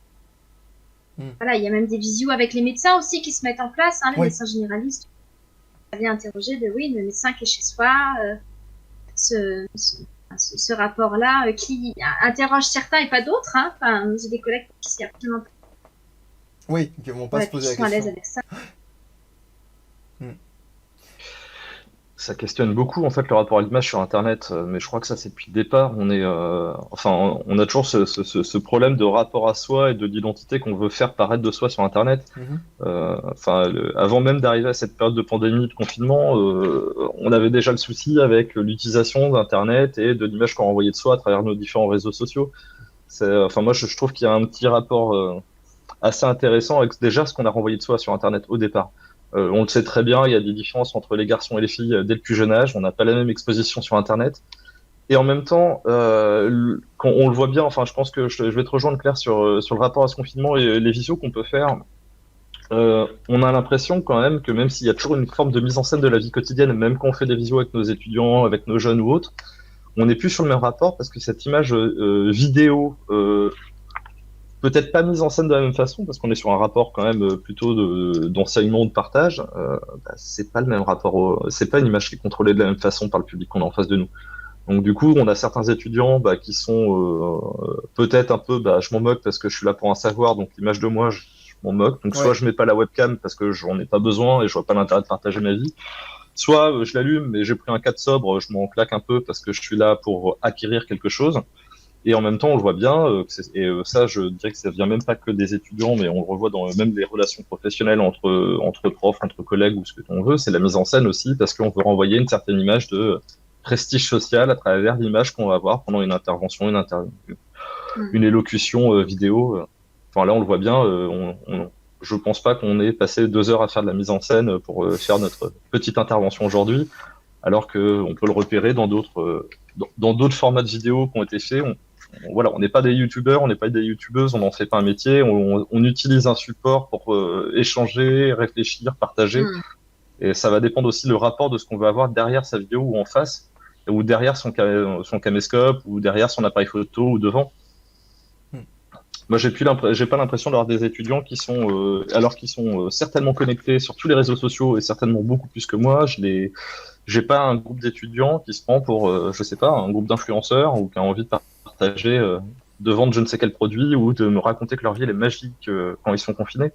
Voilà, il y a même des visios avec les médecins aussi qui se mettent en place, hein, les médecins généralistes. Ça vient interroger le médecin qui est chez soi, ce rapport-là qui interroge certains et pas d'autres. Hein. Enfin, j'ai des collègues qui s'y absolument pas. Oui, qui ne vont pas se poser la question. Qui sont à l'aise avec ça. Ça questionne beaucoup en fait le rapport à l'image sur Internet, mais je crois que ça c'est depuis le départ. On a toujours ce problème de rapport à soi et de l'identité qu'on veut faire paraître de soi sur Internet. Avant même d'arriver à cette période de pandémie, de confinement, on avait déjà le souci avec l'utilisation d'Internet et de l'image qu'on renvoyait de soi à travers nos différents réseaux sociaux. Moi je trouve qu'il y a un petit rapport assez intéressant avec déjà ce qu'on a renvoyé de soi sur Internet au départ. On le sait très bien, il y a des différences entre les garçons et les filles dès le plus jeune âge. On n'a pas la même exposition sur Internet. Et en même temps, quand on le voit bien, je pense que je vais te rejoindre, Claire, sur le rapport à ce confinement et les visios qu'on peut faire. On a l'impression quand même que même s'il y a toujours une forme de mise en scène de la vie quotidienne, même quand on fait des visios avec nos étudiants, avec nos jeunes ou autres, on n'est plus sur le même rapport parce que cette image vidéo peut-être pas mise en scène de la même façon, parce qu'on est sur un rapport quand même plutôt d'enseignement ou de partage, c'est pas le même rapport, c'est pas une image qui est contrôlée de la même façon par le public qu'on a en face de nous. Donc du coup, on a certains étudiants qui sont peut-être un peu, je m'en moque parce que je suis là pour un savoir, donc l'image de moi, je m'en moque. Donc soit je mets pas la webcam parce que j'en ai pas besoin et je vois pas l'intérêt de partager ma vie, soit je l'allume mais j'ai pris un cas de sobre, je m'en claque un peu parce que je suis là pour acquérir quelque chose. Et en même temps, on le voit bien, ça, je dirais que ça vient même pas que des étudiants, mais on le revoit dans même les relations professionnelles entre profs, entre collègues ou ce que l'on veut, c'est la mise en scène aussi, parce qu'on veut renvoyer une certaine image de prestige social à travers l'image qu'on va avoir pendant une intervention, une élocution vidéo. Là, on le voit bien, je pense pas qu'on ait passé 2 heures à faire de la mise en scène pour faire notre petite intervention aujourd'hui, alors qu'on peut le repérer dans d'autres formats de vidéos qui ont été faits. On n'est pas des youtubeurs, on n'est pas des youtubeuses, on n'en fait pas un métier, on utilise un support pour échanger, réfléchir, partager. Et ça va dépendre aussi le rapport de ce qu'on veut avoir derrière sa vidéo ou en face, ou derrière son caméscope, ou derrière son appareil photo, ou devant. Hmm. Moi, j'ai pas l'impression d'avoir des étudiants qui sont, alors qu'ils sont certainement connectés sur tous les réseaux sociaux et certainement beaucoup plus que moi, j'ai pas un groupe d'étudiants qui se prend pour, je sais pas, un groupe d'influenceurs ou qui a envie de partager, de vendre je ne sais quel produit ou de me raconter que leur vie elle est magique quand ils sont confinés.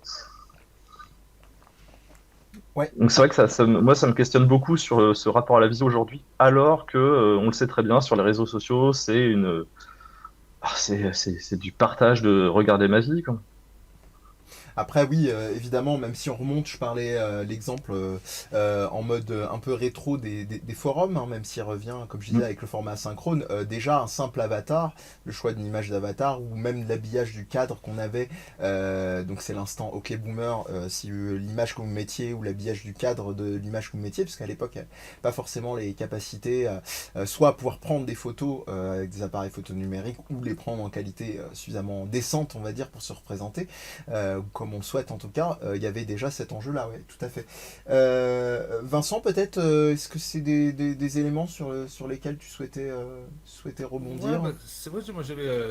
Ouais. Donc c'est vrai que moi ça me questionne beaucoup sur ce rapport à la visio aujourd'hui, alors que on le sait très bien sur les réseaux sociaux, c'est du partage de regarder ma vie, quoi. Après, oui, évidemment, même si on remonte, je parlais l'exemple en mode un peu rétro des forums, hein, même s'il revient, comme je disais, avec le format asynchrone. Déjà, un simple avatar, le choix d'une image d'avatar, ou même l'habillage du cadre qu'on avait, donc c'est l'instant OK Boomer, si l'image que vous mettiez, ou l'habillage du cadre de l'image que vous mettiez, parce qu'à l'époque, il n'y avait pas forcément les capacités, soit à pouvoir prendre des photos avec des appareils photo numériques, ou les prendre en qualité suffisamment décente, on va dire, pour se représenter. Comme on le souhaite en tout cas, il y avait déjà cet enjeu-là, oui, tout à fait. Vincent, peut-être, est-ce que c'est des éléments sur lesquels tu souhaitais rebondir? Ouais, bah, c'est vrai que moi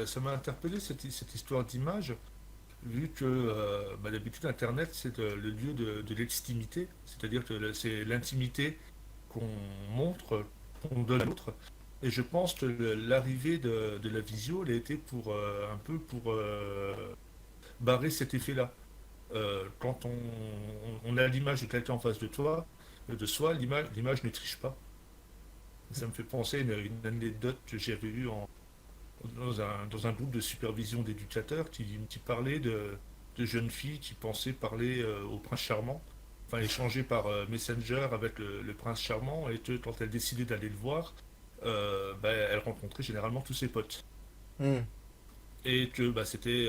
ça m'a interpellé cette histoire d'image, vu que d'habitude Internet c'est le lieu de l'extimité, c'est-à-dire que c'est l'intimité qu'on montre, qu'on donne à l'autre. Et je pense que l'arrivée de la visio, elle a été pour un peu pour barrer cet effet-là. Quand on a l'image de quelqu'un en face de toi, de soi, l'image ne triche pas. Ça me fait penser à une anecdote que j'avais eue dans un groupe de supervision d'éducateurs qui parlait de jeunes filles qui pensaient parler au prince charmant, enfin échanger par Messenger avec le prince charmant, et que quand elles décidaient d'aller le voir, elles rencontraient généralement tous ses potes. Hmm. Et que c'était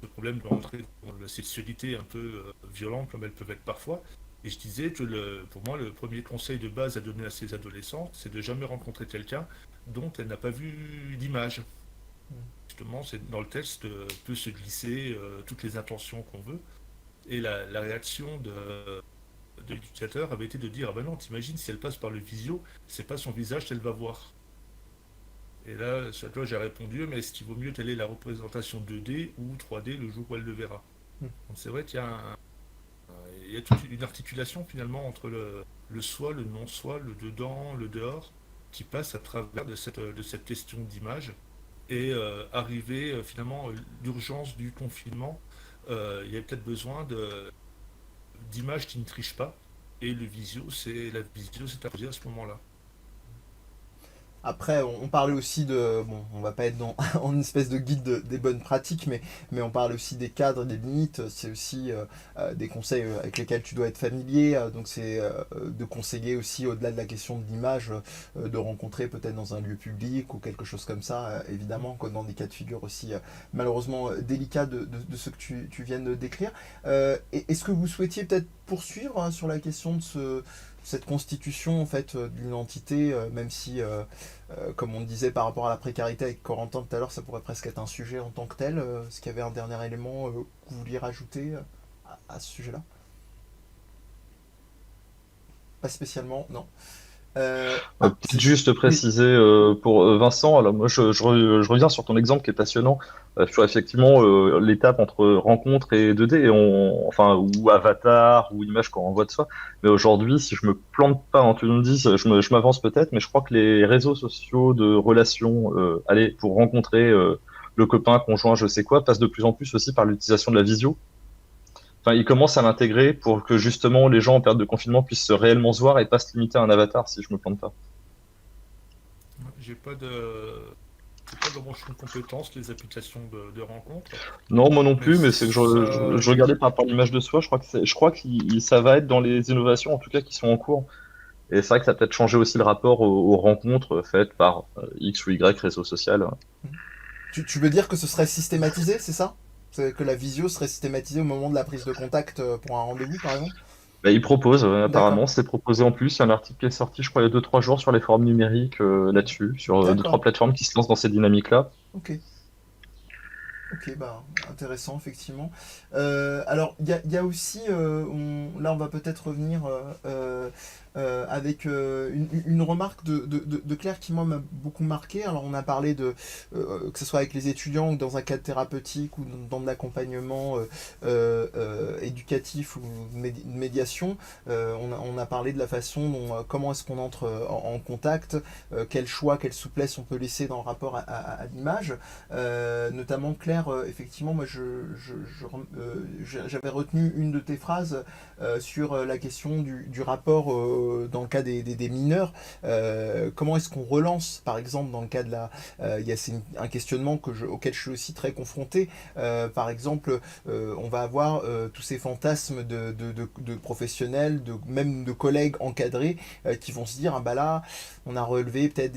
le problème de rentrer dans la sexualité un peu violente comme elles peuvent être parfois. Et je disais que pour moi, le premier conseil de base à donner à ces adolescentes, c'est de jamais rencontrer quelqu'un dont elle n'a pas vu d'image. Justement, dans le texte peut se glisser toutes les intentions qu'on veut. Et la réaction de l'éducateur avait été de dire: ah ben non, t'imagines, si elle passe par le visio, c'est pas son visage qu'elle va voir. Et là, sur toi, j'ai répondu: mais est-ce qu'il vaut mieux qu'elle ait la représentation 2D ou 3D le jour où elle le verra? Hmm. Donc c'est vrai qu'il y a il y a toute une articulation finalement entre le soi, le non-soi, le dedans, le dehors, qui passe à travers de cette question d'image. Et arriver finalement l'urgence du confinement, il y a peut-être besoin d'images qui ne trichent pas. Et la visio, c'est à poser à ce moment-là. Après, on parlait aussi de... Bon, on va pas être en une espèce de guide des bonnes pratiques, mais on parle aussi des cadres, des limites. C'est aussi des conseils avec lesquels tu dois être familier. Donc c'est de conseiller aussi, au-delà de la question de l'image, de rencontrer peut-être dans un lieu public ou quelque chose comme ça, évidemment, comme dans des cas de figure aussi malheureusement délicats de ce que tu viens de décrire. Est-ce que vous souhaitiez peut-être poursuivre hein, sur la question de cette constitution en fait d'une entité, même si, comme on disait par rapport à la précarité avec Corentin tout à l'heure, ça pourrait presque être un sujet en tant que tel. Est-ce qu'il y avait un dernier élément que vous vouliez rajouter à ce sujet-là? Pas spécialement, non. Peut-être juste préciser pour Vincent, alors moi je reviens sur ton exemple qui est passionnant, sur effectivement l'étape entre rencontre et 2D, enfin, ou avatar, ou image qu'on renvoie de soi. Mais aujourd'hui, si je me plante pas en tu me dis, je m'avance peut-être, mais je crois que les réseaux sociaux de relations, allez, pour rencontrer le copain, conjoint, je sais quoi, passent de plus en plus aussi par l'utilisation de la visio. Enfin, ils commencent à l'intégrer pour que justement les gens en période de confinement puissent réellement se voir et pas se limiter à un avatar, si je me plante pas. J'ai pas de. C'est pas dans mon champ de compétences, les applications de rencontres. Non, moi non Mais plus, mais c'est que ça. je regardais par rapport à l'image de soi, je crois que ça va être dans les innovations, en tout cas, qui sont en cours. Et c'est vrai que ça a peut-être changé aussi le rapport aux rencontres faites par X ou Y réseau social. Tu veux dire que ce serait systématisé, c'est ça? Que la visio serait systématisée au moment de la prise de contact pour un rendez-vous, par exemple? Bah, ils proposent, D'accord, apparemment, c'est proposé en plus. Il y a un article qui est sorti, je crois, il y a 2-3 jours sur les forums numériques là-dessus, sur 2-3 d'accord, plateformes qui se lancent dans ces dynamiques-là. ok. Ok, bah, intéressant, effectivement. Alors, il y a aussi, là, on va peut-être revenir avec une remarque de Claire qui, moi, m'a beaucoup marqué. Alors, on a parlé que ce soit avec les étudiants ou dans un cadre thérapeutique ou dans de l'accompagnement éducatif ou de médiation. On a parlé de la façon dont, comment est-ce qu'on entre en contact, quel choix, quelle souplesse on peut laisser dans le rapport à l'image. Notamment Claire, effectivement, moi j'avais retenu une de tes phrases sur la question du rapport dans le cas des mineurs. Comment est-ce qu'on relance, par exemple, dans le cas de c'est un questionnement auquel je suis aussi très confronté. Par exemple, on va avoir tous ces fantasmes de professionnels, même de collègues encadrés qui vont se dire, ah bah là, on a relevé peut-être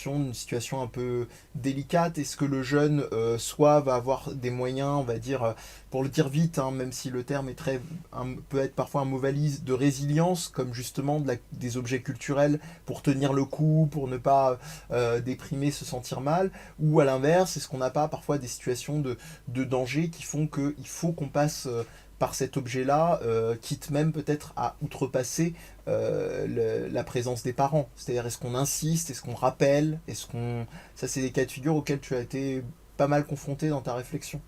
une situation un peu délicate. Est-ce que le jeune soit va avoir des moyens, on va dire, pour le dire vite, hein, même si le terme est peut être parfois un mot valise, de résilience, comme justement des objets culturels pour tenir le coup, pour ne pas déprimer, se sentir mal, ou à l'inverse, est-ce qu'on n'a pas parfois des situations de danger qui font qu'il faut qu'on passe par cet objet-là, quitte même peut-être à outrepasser la présence des parents. C'est-à-dire, est-ce qu'on insiste, est-ce qu'on rappelle, Ça, c'est des cas de figure auxquels tu as été pas mal confronté dans ta réflexion.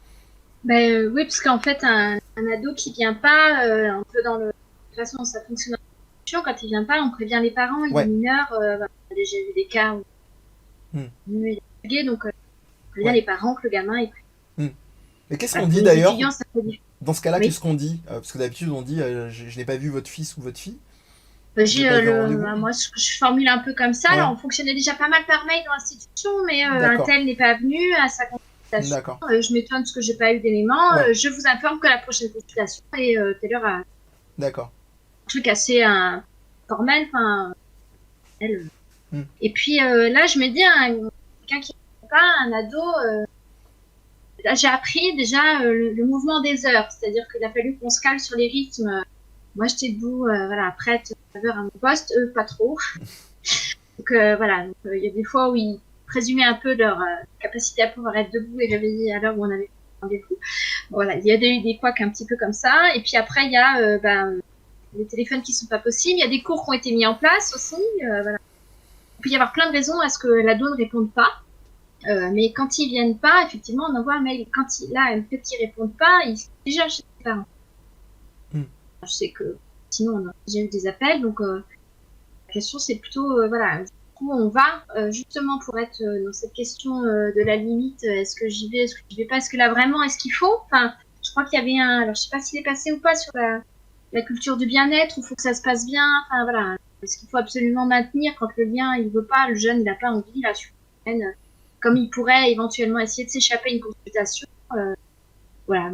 Ben, oui, parce qu'en fait, un ado qui vient pas, un peu de toute façon, ça fonctionne dans l'éducation, quand il vient pas, on prévient les parents, il est mineur, voilà, on a déjà vu des cas où il est gay, donc on prévient les parents que le gamin est Mais qu'est-ce qu'on dit d'ailleurs dans ce cas-là, oui. qu'est-ce qu'on dit parce que d'habitude, on dit je n'ai pas vu votre fils ou votre fille. Moi, je formule un peu comme ça. Alors, on fonctionnait déjà pas mal par mail dans l'institution, mais un tel n'est pas venu à sa consultation. Je m'étonne parce que j'ai pas eu d'éléments. Je vous informe que la prochaine consultation est telle heure à... D'accord. Un truc assez formel. Et puis là, je me dis, quelqu'un qui ne pas, un ado... Là, j'ai appris déjà le mouvement des heures. C'est-à-dire qu'il a fallu qu'on se cale sur les rythmes. Moi, j'étais debout, prête à mon poste, eux, pas trop. Donc, voilà. Il y a des fois où ils présumaient un peu leur capacité à pouvoir être debout et réveillés à l'heure où on avait rendez-vous. Voilà. Il y a eu des couacs un petit peu comme ça. Et puis après, il y a les téléphones qui sont pas possibles. Il y a des cours qui ont été mis en place aussi. Voilà. Il peut y avoir plein de raisons à ce que l'ado ne réponde pas. Mais quand ils viennent pas, effectivement, on envoie un mail. Quand le fait qu'ils répondent pas, ils sont déjà chez les parents. Je sais que sinon on a déjà eu des appels, donc la question c'est plutôt du coup on va justement pour être dans cette question de la limite, est-ce que j'y vais, est-ce que j'y vais pas, est-ce que là vraiment est-ce qu'il faut, je crois qu'il y avait alors je sais pas s'il est passé ou pas sur la culture du bien-être, où il faut que ça se passe bien, est-ce qu'il faut absolument maintenir quand le lien il veut pas, le jeune il a pas envie là sur comme il pourrait éventuellement essayer de s'échapper à une consultation, voilà.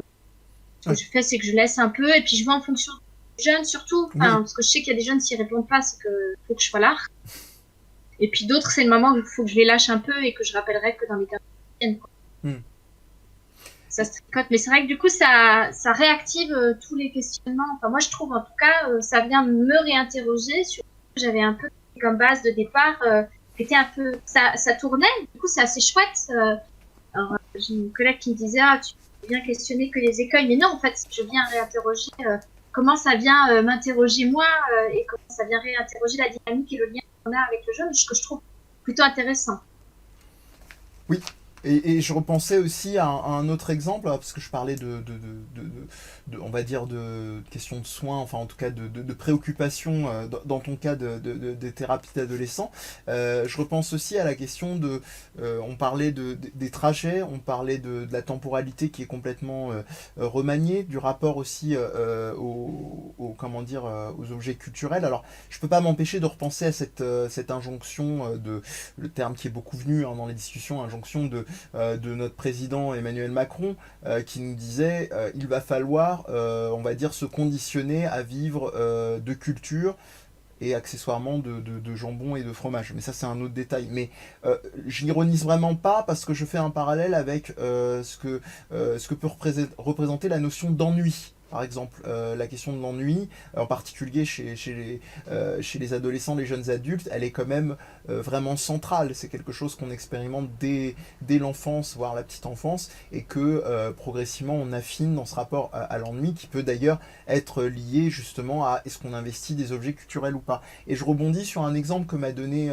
Ce que je fais, c'est que je laisse un peu, et puis je vois en fonction du jeune surtout, parce que je sais qu'il y a des jeunes, s'ils répondent pas, c'est qu'il faut que je sois là. Et puis d'autres, c'est le moment où il faut que je les lâche un peu et que je rappellerai que dans les 15 minutes. Ça se tricote, mais c'est vrai que du coup, ça réactive tous les questionnements. Enfin, moi, je trouve, en tout cas, ça vient me réinterroger sur ce que j'avais un peu comme base de départ, qui était un peu... Ça tournait, du coup, c'est assez chouette. Alors, j'ai une collègue qui me disait, tu bien questionner que les écueils, mais non, en fait, je viens réinterroger comment ça vient m'interroger moi et comment ça vient réinterroger la dynamique et le lien qu'on a avec le jeune, ce que je trouve plutôt intéressant. Oui, et je repensais aussi à un autre exemple, parce que je parlais on va dire, de questions de soins, enfin en tout cas de préoccupations dans ton cas des thérapies d'adolescents. Je repense aussi à la question on parlait des trajets, on parlait de la temporalité qui est complètement remaniée, du rapport aussi aux objets culturels. Alors, je peux pas m'empêcher de repenser à cette injonction le terme qui est beaucoup venu dans les discussions, injonction de notre président Emmanuel Macron, qui nous disait il va falloir, on va dire, se conditionner à vivre de culture et accessoirement de jambon et de fromage. Mais ça, c'est un autre détail. Mais je n'ironise vraiment pas parce que je fais un parallèle avec ce que peut représenter la notion d'ennui. par exemple. La question de l'ennui, en particulier chez les adolescents, les jeunes adultes, elle est quand même vraiment centrale. C'est quelque chose qu'on expérimente dès l'enfance, voire la petite enfance, et que progressivement on affine dans ce rapport à l'ennui, qui peut d'ailleurs être lié justement à est-ce qu'on investit des objets culturels ou pas. Et je rebondis sur un exemple que m'a donné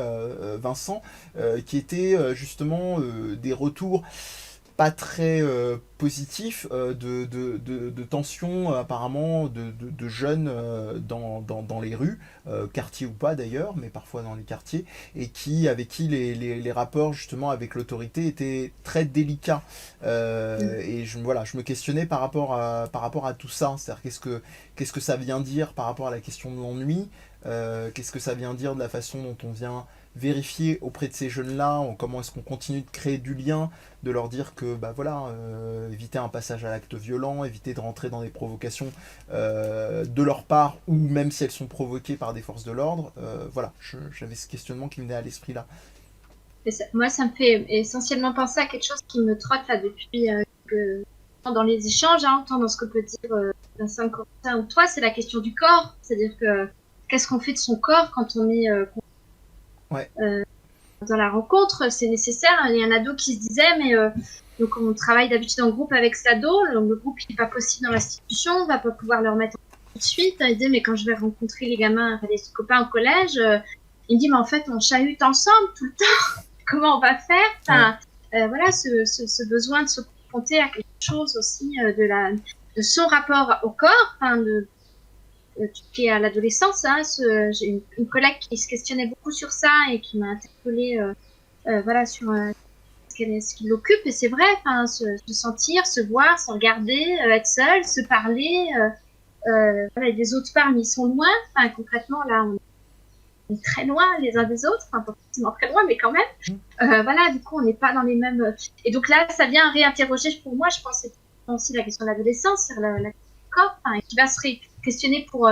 Vincent, qui était justement des retours pas très positifs de tensions apparemment de jeunes dans les rues, quartiers ou pas d'ailleurs, mais parfois dans les quartiers, et avec qui les rapports justement avec l'autorité étaient très délicats. Et voilà, je me questionnais par rapport à tout ça, c'est-à-dire qu'est-ce que ça vient dire par rapport à la question de l'ennui, qu'est-ce que ça vient dire de la façon dont on vient vérifier auprès de ces jeunes-là, comment est-ce qu'on continue de créer du lien, de leur dire que bah voilà, éviter un passage à l'acte violent, éviter de rentrer dans des provocations de leur part, ou même si elles sont provoquées par des forces de l'ordre. Voilà, j'avais ce questionnement qui me venait à l'esprit là. Moi, ça me fait essentiellement penser à quelque chose qui me trotte là depuis dans les échanges, tant dans ce que peut dire Vincent Corentin ou toi, c'est la question du corps. C'est-à-dire que qu'est-ce qu'on fait de son corps quand on est dans la rencontre, c'est nécessaire. Il y a un ado qui se disait, mais donc on travaille d'habitude en groupe avec cet ado, donc le groupe n'est pas possible dans l'institution, on va pas pouvoir le remettre tout de suite. Il disait, mais quand je vais rencontrer les gamins, enfin, les copains au collège, il me dit, mais en fait, on chahute ensemble tout le temps. Comment on va faire? Enfin, voilà, ce besoin de se confronter à quelque chose aussi de son rapport au corps, qui est à l'adolescence. J'ai une collègue qui se questionnait beaucoup sur ça et qui m'a interpellée voilà, sur ce qui l'occupe. Et c'est vrai, se sentir, se voir, se regarder, être seul, se parler. Voilà, les autres parmi sont loin. Concrètement, là, on est très loin les uns des autres. Pas forcément très loin, mais quand même. Voilà, du coup, on n'est pas dans les mêmes... Et donc là, ça vient réinterroger, pour moi, je pense, c'est aussi la question de l'adolescence, sur la corps, qui va se questionner pour...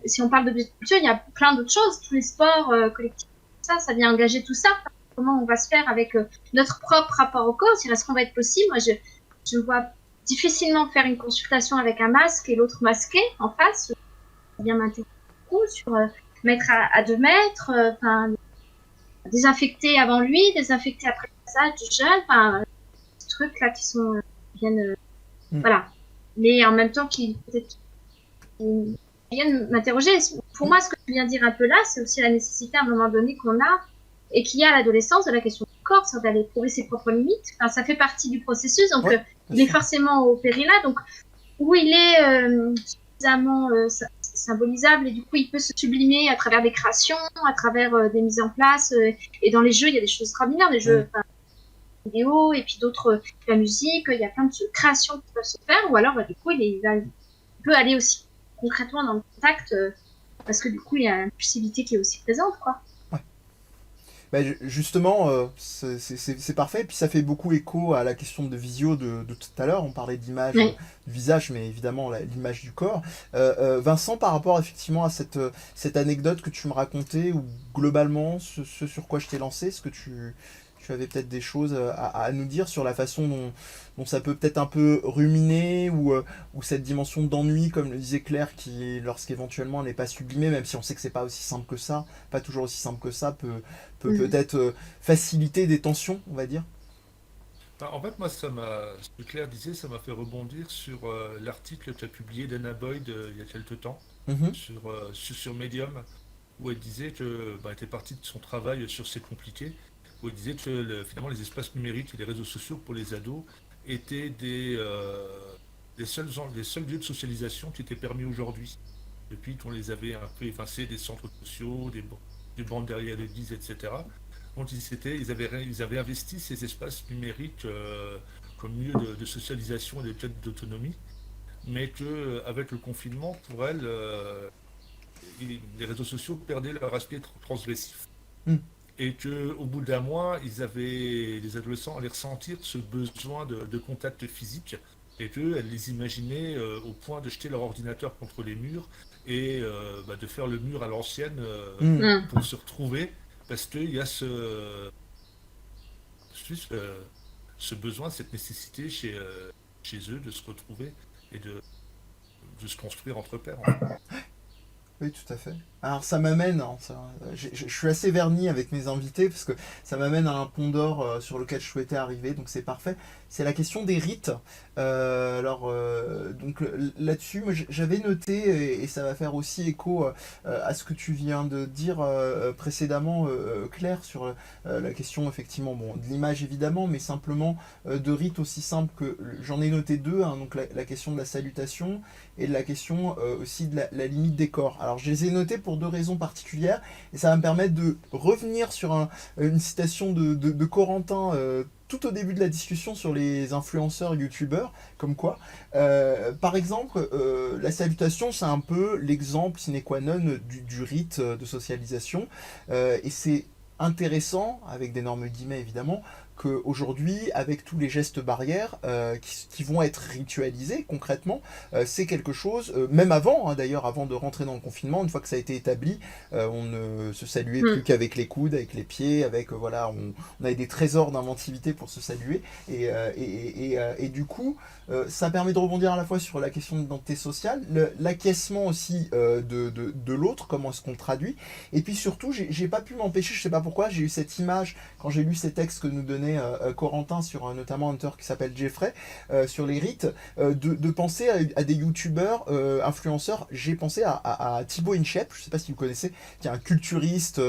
si on parle de culture, il y a plein d'autres choses. Tous les sports collectifs, ça vient engager tout ça. Comment on va se faire avec notre propre rapport au corps? Est-ce qu'on va être possible? Moi, je vois difficilement faire une consultation avec un masque et l'autre masqué en face. Ça vient m'intéresser beaucoup sur mettre à 2 mètres, désinfecter avant lui, désinfecter après le passage du jeune, des trucs là qui sont viennent voilà, mais en même temps qui peut-être viennent m'interroger. Pour moi, ce que tu viens de dire un peu là, c'est aussi la nécessité à un moment donné qu'on a et qu'il y a à l'adolescence de la question du corps, c'est d'aller trouver ses propres limites. Ça fait partie du processus, donc il est forcément opéré là, donc où il est suffisamment symbolisable, et du coup il peut se sublimer à travers des créations, à travers des mises en place, et dans les jeux il y a des choses extraordinaires, des jeux vidéo, et puis d'autres, la musique, il y a plein de créations qui peuvent se faire, ou alors du coup il peut aller aussi concrètement dans le contact, parce que du coup il y a une possibilité qui est aussi présente, quoi. Justement, c'est parfait, et puis ça fait beaucoup écho à la question de visio de tout à l'heure. On parlait d'image du visage, mais évidemment l'image du corps. Vincent, par rapport effectivement à cette anecdote que tu me racontais, ou globalement ce sur quoi je t'ai lancé, est-ce que tu avais peut-être des choses à nous dire sur la façon dont ça peut peut-être un peu ruminer, ou cette dimension d'ennui, comme le disait Claire, qui, lorsqu'éventuellement elle n'est pas sublimée, même si on sait que c'est pas aussi simple que ça, pas toujours aussi simple que ça, peut-être faciliter des tensions, on va dire. En fait, moi, ce que Claire disait, ça m'a fait rebondir sur l'article qu'a publié Dana Boyd il y a quelques temps sur Medium, où elle disait que elle était partie de son travail sur C'est compliqué, où il disait que finalement les espaces numériques et les réseaux sociaux pour les ados étaient des seuls lieux de socialisation qui étaient permis aujourd'hui, depuis qu'on les avait un peu effacés des centres sociaux, des bandes derrière l'église, etc. Donc ils avaient investi ces espaces numériques comme lieu de socialisation et peut-être d'autonomie, mais qu'avec le confinement, pour elles, les réseaux sociaux perdaient leur aspect transgressif. Et qu'au bout d'un mois, les adolescents allaient ressentir ce besoin de contact physique, et qu'elles les imaginaient au point de jeter leur ordinateur contre les murs et de faire le mur à l'ancienne pour se retrouver, parce qu'il y a ce besoin, cette nécessité chez eux de se retrouver et de se construire entre pairs. En fait. Oui, tout à fait. Alors ça m'amène, hein, je suis assez verni avec mes invités parce que ça m'amène à un pont d'or sur lequel je souhaitais arriver, donc c'est parfait. C'est la question des rites. Donc là-dessus, moi, j'avais noté, et ça va faire aussi écho à ce que tu viens de dire précédemment, Claire, sur la question effectivement bon, de l'image évidemment, mais simplement de rites aussi simples que j'en ai noté deux, hein, donc la question de la salutation et de la question aussi de la limite des corps. Alors je les ai notés pour deux raisons particulières, et ça va me permettre de revenir sur une citation de Corentin tout au début de la discussion sur les influenceurs youtubeurs, comme quoi, par exemple, la salutation, c'est un peu l'exemple sine qua non du rite de socialisation, et c'est intéressant, avec d'énormes guillemets évidemment, qu'aujourd'hui, avec tous les gestes barrières qui vont être ritualisés concrètement, c'est quelque chose, même avant, hein, d'ailleurs, avant de rentrer dans le confinement, une fois que ça a été établi, on ne se saluait plus qu'avec les coudes, avec les pieds, avec, voilà, on avait des trésors d'inventivité pour se saluer, et du coup, ça permet de rebondir à la fois sur la question de l'identité sociale, l'acquiescement aussi de l'autre, comment est-ce qu'on le traduit, et puis surtout, j'ai pas pu m'empêcher, je sais pas pourquoi, j'ai eu cette image, quand j'ai lu ces textes que nous donnait Corentin sur notamment un auteur qui s'appelle Jeffrey, sur les rites, de penser à des youtubeurs, influenceurs. J'ai pensé à Thibaut Inchep, je sais pas si vous connaissez, qui est un culturiste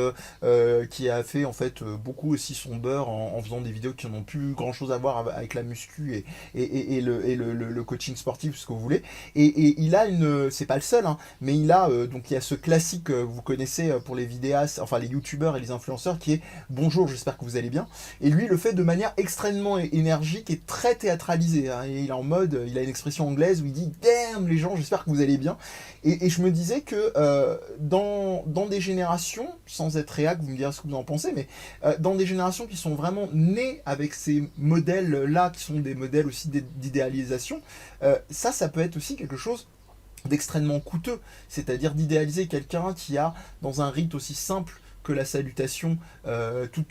qui a fait en fait beaucoup aussi son beurre en faisant des vidéos qui n'ont plus grand chose à voir avec la muscu et le coaching sportif, ce que vous voulez. Et il a c'est pas le seul, hein, mais il a donc il y a ce classique que vous connaissez pour les vidéastes, enfin les youtubeurs et les influenceurs, qui est bonjour, j'espère que vous allez bien. Et lui le fait de manière extrêmement énergique et très théâtralisée, hein. Et il est en mode, il a une expression anglaise où il dit damn les gens, j'espère que vous allez bien. Et je me disais que dans des générations, sans être réac, vous me direz ce que vous en pensez, mais dans des générations qui sont vraiment nées avec ces modèles-là, qui sont des modèles aussi d'idéalisation, ça peut être aussi quelque chose d'extrêmement coûteux, c'est-à-dire d'idéaliser quelqu'un qui a, dans un rite aussi simple que la salutation, tout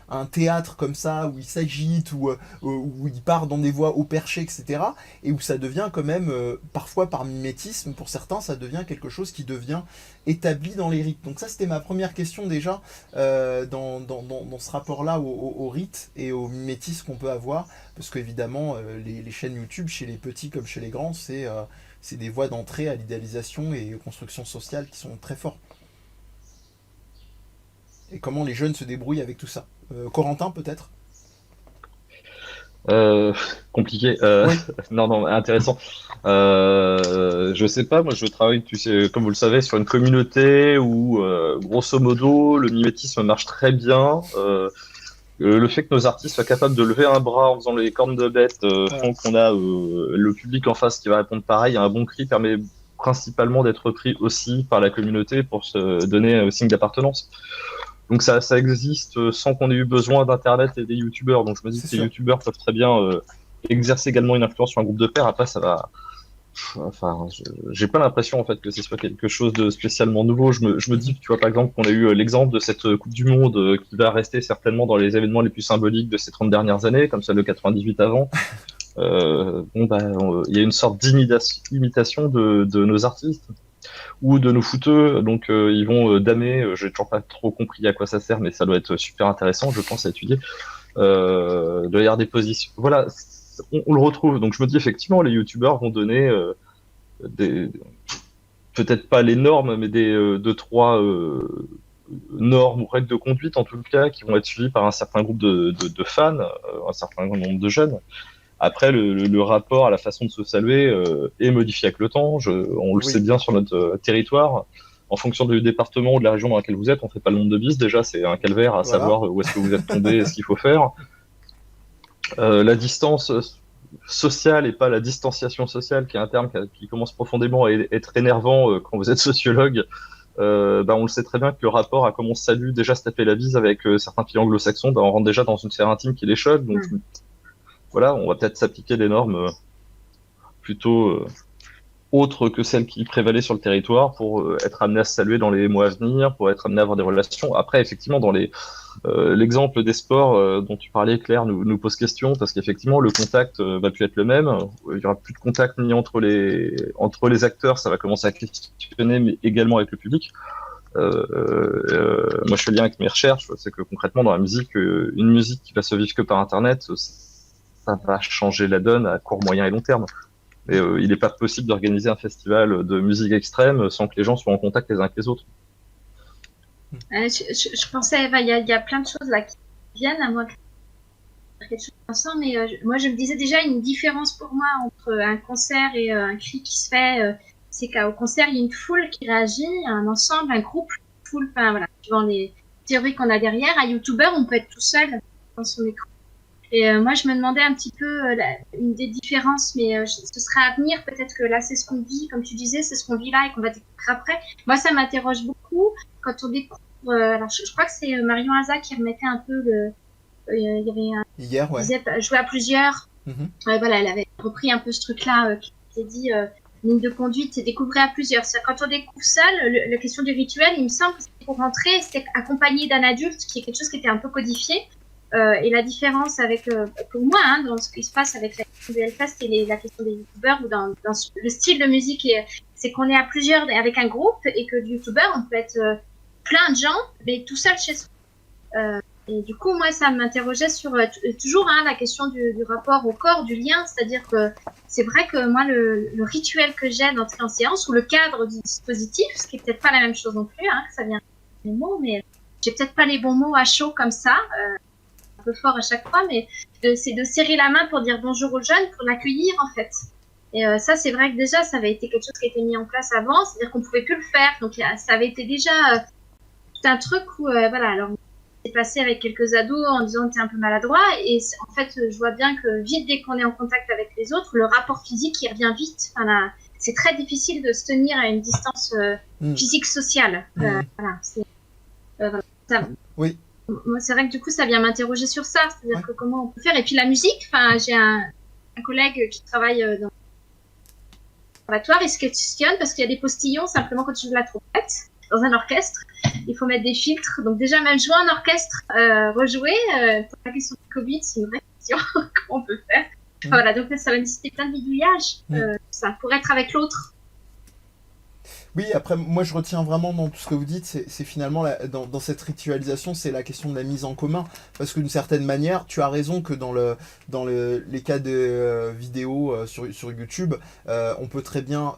un théâtre comme ça, où il s'agite, où il part dans des voies haut perché, etc., et où ça devient quand même, parfois par mimétisme, pour certains, ça devient quelque chose qui devient établi dans les rites. Donc ça, c'était ma première question déjà, dans ce rapport-là au rite et au mimétisme qu'on peut avoir, parce qu'évidemment, les chaînes YouTube, chez les petits comme chez les grands, c'est des voies d'entrée à l'idéalisation et aux constructions sociales qui sont très fortes. Et comment les jeunes se débrouillent avec tout ça. Corentin, peut-être? Compliqué. Oui. Non, intéressant. Je sais pas, moi je travaille, tu sais, comme vous le savez, sur une communauté où, grosso modo, le mimétisme marche très bien. Le fait que nos artistes soient capables de lever un bras en faisant les cornes de bête, font qu'on a le public en face qui va répondre pareil. Un bon cri permet principalement d'être pris aussi par la communauté pour se donner un signe d'appartenance. Donc ça existe sans qu'on ait eu besoin d'internet et des youtubeurs. Donc je me dis que les youtubeurs peuvent très bien exercer également une influence sur un groupe de pairs. Après ça va, enfin j'ai pas l'impression en fait que ce soit quelque chose de spécialement nouveau. Je me dis que tu vois par exemple qu'on a eu l'exemple de cette Coupe du Monde qui va rester certainement dans les événements les plus symboliques de ces 30 dernières années, comme celle de 98 avant. Il y a une sorte d'imitation de nos artistes ou de nos footeux, donc ils vont damer, j'ai toujours pas trop compris à quoi ça sert, mais ça doit être super intéressant, je pense, à étudier, de regarder des positions, voilà, on le retrouve, donc je me dis effectivement les youtubeurs vont donner peut-être pas les normes, mais deux, trois normes ou règles de conduite en tout cas, qui vont être suivies par un certain groupe de fans, un certain nombre de jeunes. Après, le rapport à la façon de se saluer est modifié avec le temps. On le sait bien sur notre territoire. En fonction du département ou de la région dans laquelle vous êtes, on fait pas le nombre de bis. Déjà, c'est un calvaire à savoir où est-ce que vous êtes tombé et ce qu'il faut faire. La distance sociale et pas la distanciation sociale, qui est un terme qui commence profondément à être énervant quand vous êtes sociologue. On le sait très bien que le rapport à comment on se salue, déjà se taper la bise avec certains pays anglo-saxons, on rentre déjà dans une sphère intime qui les choque. Donc, voilà, on va peut-être s'appliquer des normes plutôt autres que celles qui prévalaient sur le territoire pour être amené à se saluer dans les mois à venir, pour être amené à avoir des relations. Après, effectivement, dans l'exemple des sports dont tu parlais, Claire, nous pose question parce qu'effectivement, le contact va plus être le même. Il y aura plus de contact ni entre les acteurs, ça va commencer à questionner, mais également avec le public. Moi, je fais le lien avec mes recherches, c'est que concrètement, dans la musique, une musique qui va se vivre que par Internet, ça va changer la donne à court, moyen et long terme. Et il n'est pas possible d'organiser un festival de musique extrême sans que les gens soient en contact les uns avec les autres. Je pensais, il y a plein de choses là qui viennent à moi, quelque chose ensemble, mais moi je me disais déjà une différence pour moi entre un concert et un cri qui se fait, c'est qu'au concert il y a une foule qui réagit, un ensemble, un groupe, une foule, enfin voilà, suivant les théories qu'on a derrière. Un youtubeur, on peut être tout seul dans son écran. Et moi je me demandais un petit peu une des différences, mais ce sera à venir, peut-être que là c'est ce qu'on vit, comme tu disais, c'est ce qu'on vit là et qu'on va découvrir après. Moi ça m'interroge beaucoup quand on découvre, alors je crois que c'est Marion Haza qui remettait un peu il y avait Hier, ouais. disait jouer à plusieurs. Voilà, elle avait repris un peu ce truc-là qui s'est dit ligne de conduite, c'est découvrir à plusieurs. C'est-à-dire, quand on découvre seul, la question du rituel, il me semble que c'est pour rentrer, c'était accompagné d'un adulte, qui est quelque chose qui était un peu codifié. Et la différence avec, pour moi, dans ce qui se passe avec la question du Hellfest et la question des youtubeurs ou dans le style de musique, c'est qu'on est à plusieurs avec un groupe et que du youtubeur, on peut être plein de gens, mais tout seul chez soi. Et du coup, moi, ça m'interrogeait sur toujours la question du rapport au corps, du lien. C'est-à-dire que c'est vrai que moi, le rituel que j'ai d'entrer en séance ou le cadre du dispositif, ce qui est peut-être pas la même chose non plus, que ça vient des mots, mais j'ai peut-être pas les bons mots à chaud comme ça, un peu fort à chaque fois, mais c'est de serrer la main pour dire bonjour aux jeunes, pour l'accueillir en fait. Et ça, c'est vrai que déjà, ça avait été quelque chose qui a été mis en place avant, c'est-à-dire qu'on pouvait plus le faire. Donc ça avait été déjà tout un truc où, voilà, alors c'est passé avec quelques ados en disant que t'es un peu maladroit, et en fait je vois bien que vite, dès qu'on est en contact avec les autres, le rapport physique il revient vite. Enfin, là, c'est très difficile de se tenir à une distance physique sociale. Voilà, voilà, ça, oui. Moi c'est vrai que du coup ça vient m'interroger sur ça, c'est-à-dire que comment on peut faire. Et puis la musique, enfin j'ai un collègue qui travaille dans le conservatoire, il se questionne parce qu'il y a des postillons simplement quand tu joues la trompette dans un orchestre, il faut mettre des filtres. Donc déjà, même jouer en orchestre, rejouer, pour la question du Covid, c'est une vraie question qu'on peut faire. Voilà, donc ça va nécessiter plein de bidouillages, ça, pour être avec l'autre. Oui, après, moi je retiens vraiment dans tout ce que vous dites, c'est finalement, dans cette ritualisation, c'est la question de la mise en commun. Parce que d'une certaine manière, tu as raison que dans les cas de vidéos sur YouTube, on peut très bien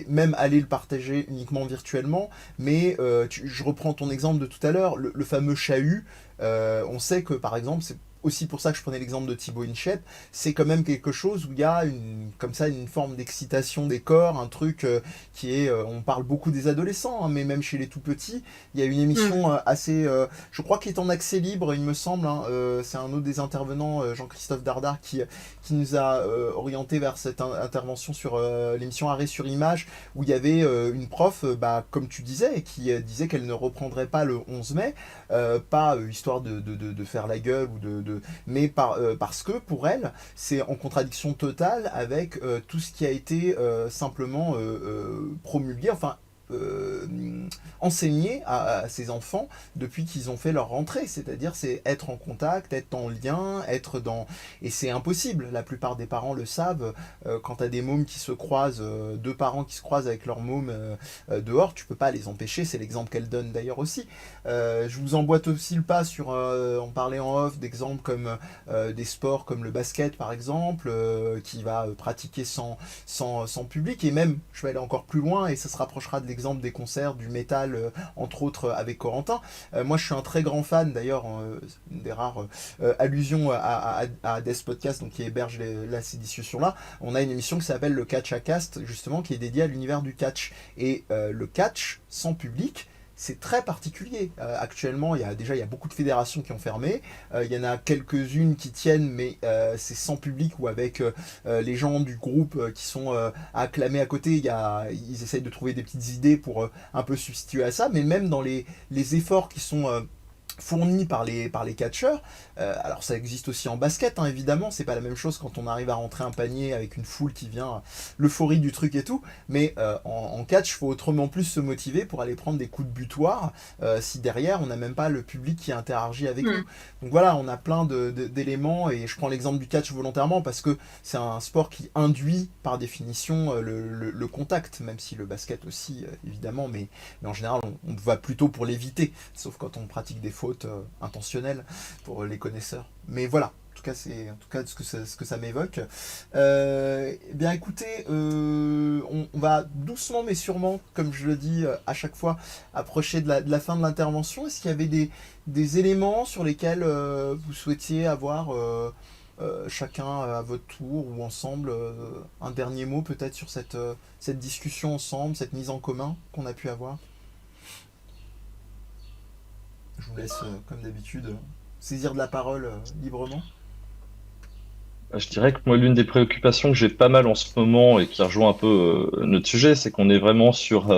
même aller le partager uniquement virtuellement. Mais je reprends ton exemple de tout à l'heure, le fameux chahut. On sait que par exemple, c'est aussi pour ça que je prenais l'exemple de Thibaut Inchep, c'est quand même quelque chose où il y a comme ça une forme d'excitation des corps, un truc qui est, on parle beaucoup des adolescents, mais même chez les tout petits, il y a une émission assez, je crois qu'il est en accès libre, il me semble, c'est un autre des intervenants, Jean-Christophe Dardar, qui nous a orienté vers cette intervention sur l'émission Arrêt sur Image, où il y avait une prof, comme tu disais, qui disait qu'elle ne reprendrait pas le 11 mai, pas histoire de faire la gueule ou mais parce que pour elle c'est en contradiction totale avec tout ce qui a été simplement promulgué, enfin enseigner à ces enfants depuis qu'ils ont fait leur rentrée, c'est-à-dire c'est être en contact, être en lien, être dans... Et c'est impossible, la plupart des parents le savent, quand tu as des mômes qui se croisent, deux parents qui se croisent avec leur môme dehors, tu peux pas les empêcher, c'est l'exemple qu'elle donne d'ailleurs aussi. Je vous emboîte aussi le pas sur, on parlait en off d'exemples comme des sports comme le basket par exemple, qui va pratiquer sans public, et même, je vais aller encore plus loin, et ça se rapprochera de l'exemple des concerts, du métal, entre autres avec Corentin. Moi je suis un très grand fan, d'ailleurs, une des rares allusions à Death Podcast, donc qui héberge ces discussions-là. On a une émission qui s'appelle le Catch à Cast, justement, qui est dédiée à l'univers du catch. Et le catch sans public, c'est très particulier. Actuellement, il y a beaucoup de fédérations qui ont fermé. Il y en a quelques-unes qui tiennent, mais c'est sans public ou avec les gens du groupe qui sont acclamés à côté. Ils essayent de trouver des petites idées pour un peu substituer à ça. Mais même dans les efforts qui sont fournis par les catcheurs. Alors ça existe aussi en basket, hein, évidemment, c'est pas la même chose quand on arrive à rentrer un panier avec une foule qui vient, l'euphorie du truc et tout, mais en catch, il faut autrement plus se motiver pour aller prendre des coups de butoir si derrière on n'a même pas le public qui interagit avec nous. Donc voilà, on a plein d'éléments, et je prends l'exemple du catch volontairement parce que c'est un sport qui induit par définition le contact, même si le basket aussi, évidemment, mais en général on va plutôt pour l'éviter, sauf quand on pratique des fautes intentionnelles pour les connaisseurs. Mais voilà, en tout cas c'est ce que ça m'évoque. Bien écoutez, on va doucement mais sûrement, comme je le dis à chaque fois, approcher de la fin de l'intervention. Est-ce qu'il y avait des éléments sur lesquels vous souhaitiez avoir chacun à votre tour ou ensemble un dernier mot peut-être sur cette discussion ensemble, cette mise en commun qu'on a pu avoir? Je vous laisse, comme d'habitude, saisir de la parole librement. Je dirais que moi, l'une des préoccupations que j'ai pas mal en ce moment et qui rejoint un peu notre sujet, c'est qu'on est vraiment sur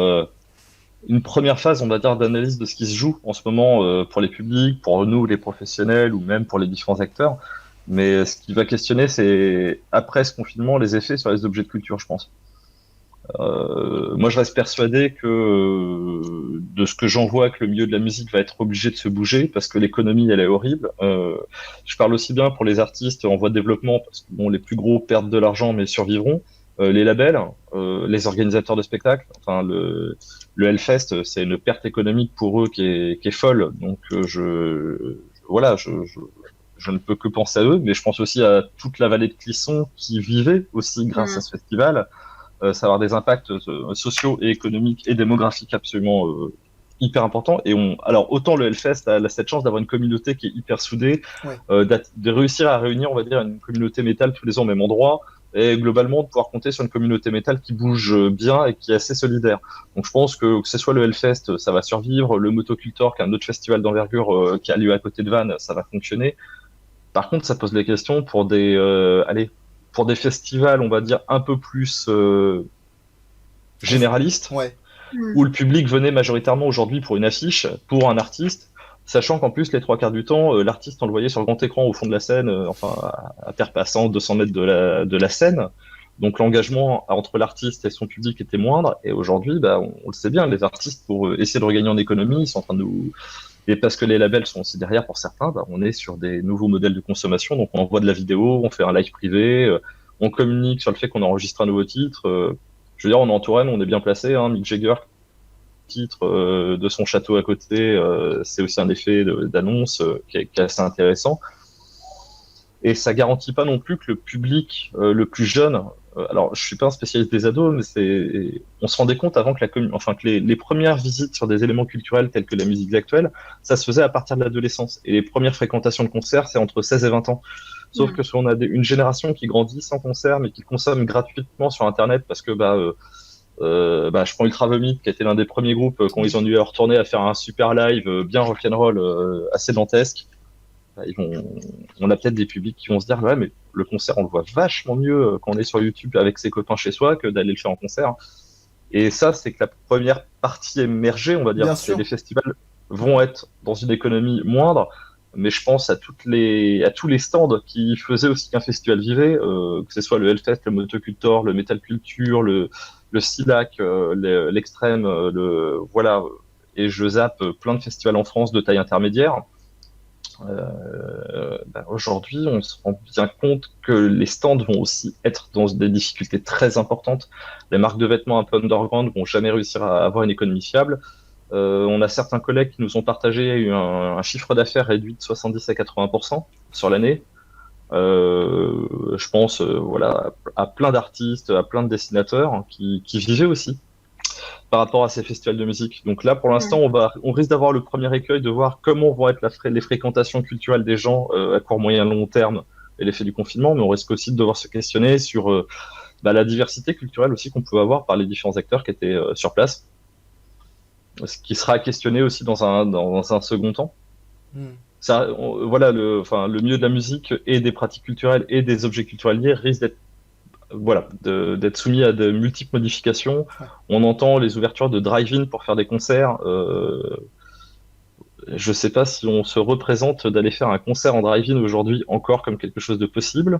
une première phase, on va dire, d'analyse de ce qui se joue en ce moment pour les publics, pour nous, les professionnels, ou même pour les différents acteurs. Mais ce qui va questionner, c'est, après ce confinement, les effets sur les objets de culture, je pense. Moi, je reste persuadé que de ce que j'en vois, que le milieu de la musique va être obligé de se bouger parce que l'économie, elle est horrible. Je parle aussi bien pour les artistes en voie de développement parce que bon, les plus gros perdent de l'argent mais survivront. Les labels, les organisateurs de spectacles, enfin le Hellfest, c'est une perte économique pour eux qui est folle. Donc voilà, je ne peux que penser à eux, mais je pense aussi à toute la vallée de Clisson qui vivait aussi grâce à ce festival. Ça va avoir des impacts sociaux et économiques et démographiques absolument hyper importants. Et alors autant le Hellfest a cette chance d'avoir une communauté qui est hyper soudée, Ouais. De réussir à réunir, on va dire, une communauté métal tous les ans au même endroit, et globalement de pouvoir compter sur une communauté métal qui bouge bien et qui est assez solidaire. Donc je pense que ce soit le Hellfest, ça va survivre, le Motocultor, qui est un autre festival d'envergure qui a lieu à côté de Vannes, ça va fonctionner. Par contre, ça pose des questions pour pour des festivals, on va dire, un peu plus généralistes, Ouais. où le public venait majoritairement aujourd'hui pour une affiche, pour un artiste, sachant qu'en plus, les trois quarts du temps, l'artiste, on le voyait sur le grand écran au fond de la scène, enfin, à terre passant, 200 mètres de la scène. Donc l'engagement entre l'artiste et son public était moindre. Et aujourd'hui, bah, on le sait bien, les artistes, pour essayer de regagner en économie, ils sont en train de nous... Et parce que les labels sont aussi derrière pour certains, bah, on est sur des nouveaux modèles de consommation. Donc on envoie de la vidéo, on fait un live privé, on communique sur le fait qu'on enregistre un nouveau titre. Je veux dire, on est en Touraine, on est bien placé. Hein, Mick Jagger, titre de son château à côté, c'est aussi un effet d'annonce qui est assez intéressant. Et ça garantit pas non plus que le public le plus jeune, alors je suis pas un spécialiste des ados, mais on se rendait compte avant que les premières visites sur des éléments culturels tels que la musique actuelle, ça se faisait à partir de l'adolescence. Et les premières fréquentations de concerts, c'est entre 16 et 20 ans. Sauf que si on a une génération qui grandit sans concert, mais qui consomme gratuitement sur Internet, parce que je prends Ultra Vomit, qui a été l'un des premiers groupes quand ils ont dû retourner à faire un super live bien rock'n'roll, assez dantesque. On a peut-être des publics qui vont se dire ouais, mais le concert on le voit vachement mieux quand on est sur YouTube avec ses copains chez soi que d'aller le faire en concert. Et ça, c'est que la première partie émergée, on va dire. Les festivals vont être dans une économie moindre, mais je pense à tous les stands qui faisaient aussi qu'un festival vivait, que ce soit le Hellfest, le Motocultor, le Metal Culture, le Silac, l'Extrême, voilà. Et je zappe plein de festivals en France de taille intermédiaire. Aujourd'hui, on se rend bien compte que les stands vont aussi être dans des difficultés très importantes. Les marques de vêtements un peu underground vont jamais réussir à avoir une économie fiable. On a certains collègues qui nous ont partagé un chiffre d'affaires réduit de 70 à 80% sur l'année. Je pense voilà, à plein d'artistes, à plein de dessinateurs qui vivaient aussi par rapport à ces festivals de musique. Donc là, pour l'instant, on risque d'avoir le premier écueil de voir comment vont être les fréquentations culturelles des gens à court, moyen, long terme et l'effet du confinement, mais on risque aussi de devoir se questionner sur la diversité culturelle aussi qu'on peut avoir par les différents acteurs qui étaient sur place, ce qui sera questionné aussi dans un second temps. Ça, voilà, le milieu de la musique et des pratiques culturelles et des objets culturels liés risque d'être soumis à de multiples modifications. On entend les ouvertures de drive-in pour faire des concerts. je sais pas si on se représente d'aller faire un concert en drive-in aujourd'hui encore comme quelque chose de possible.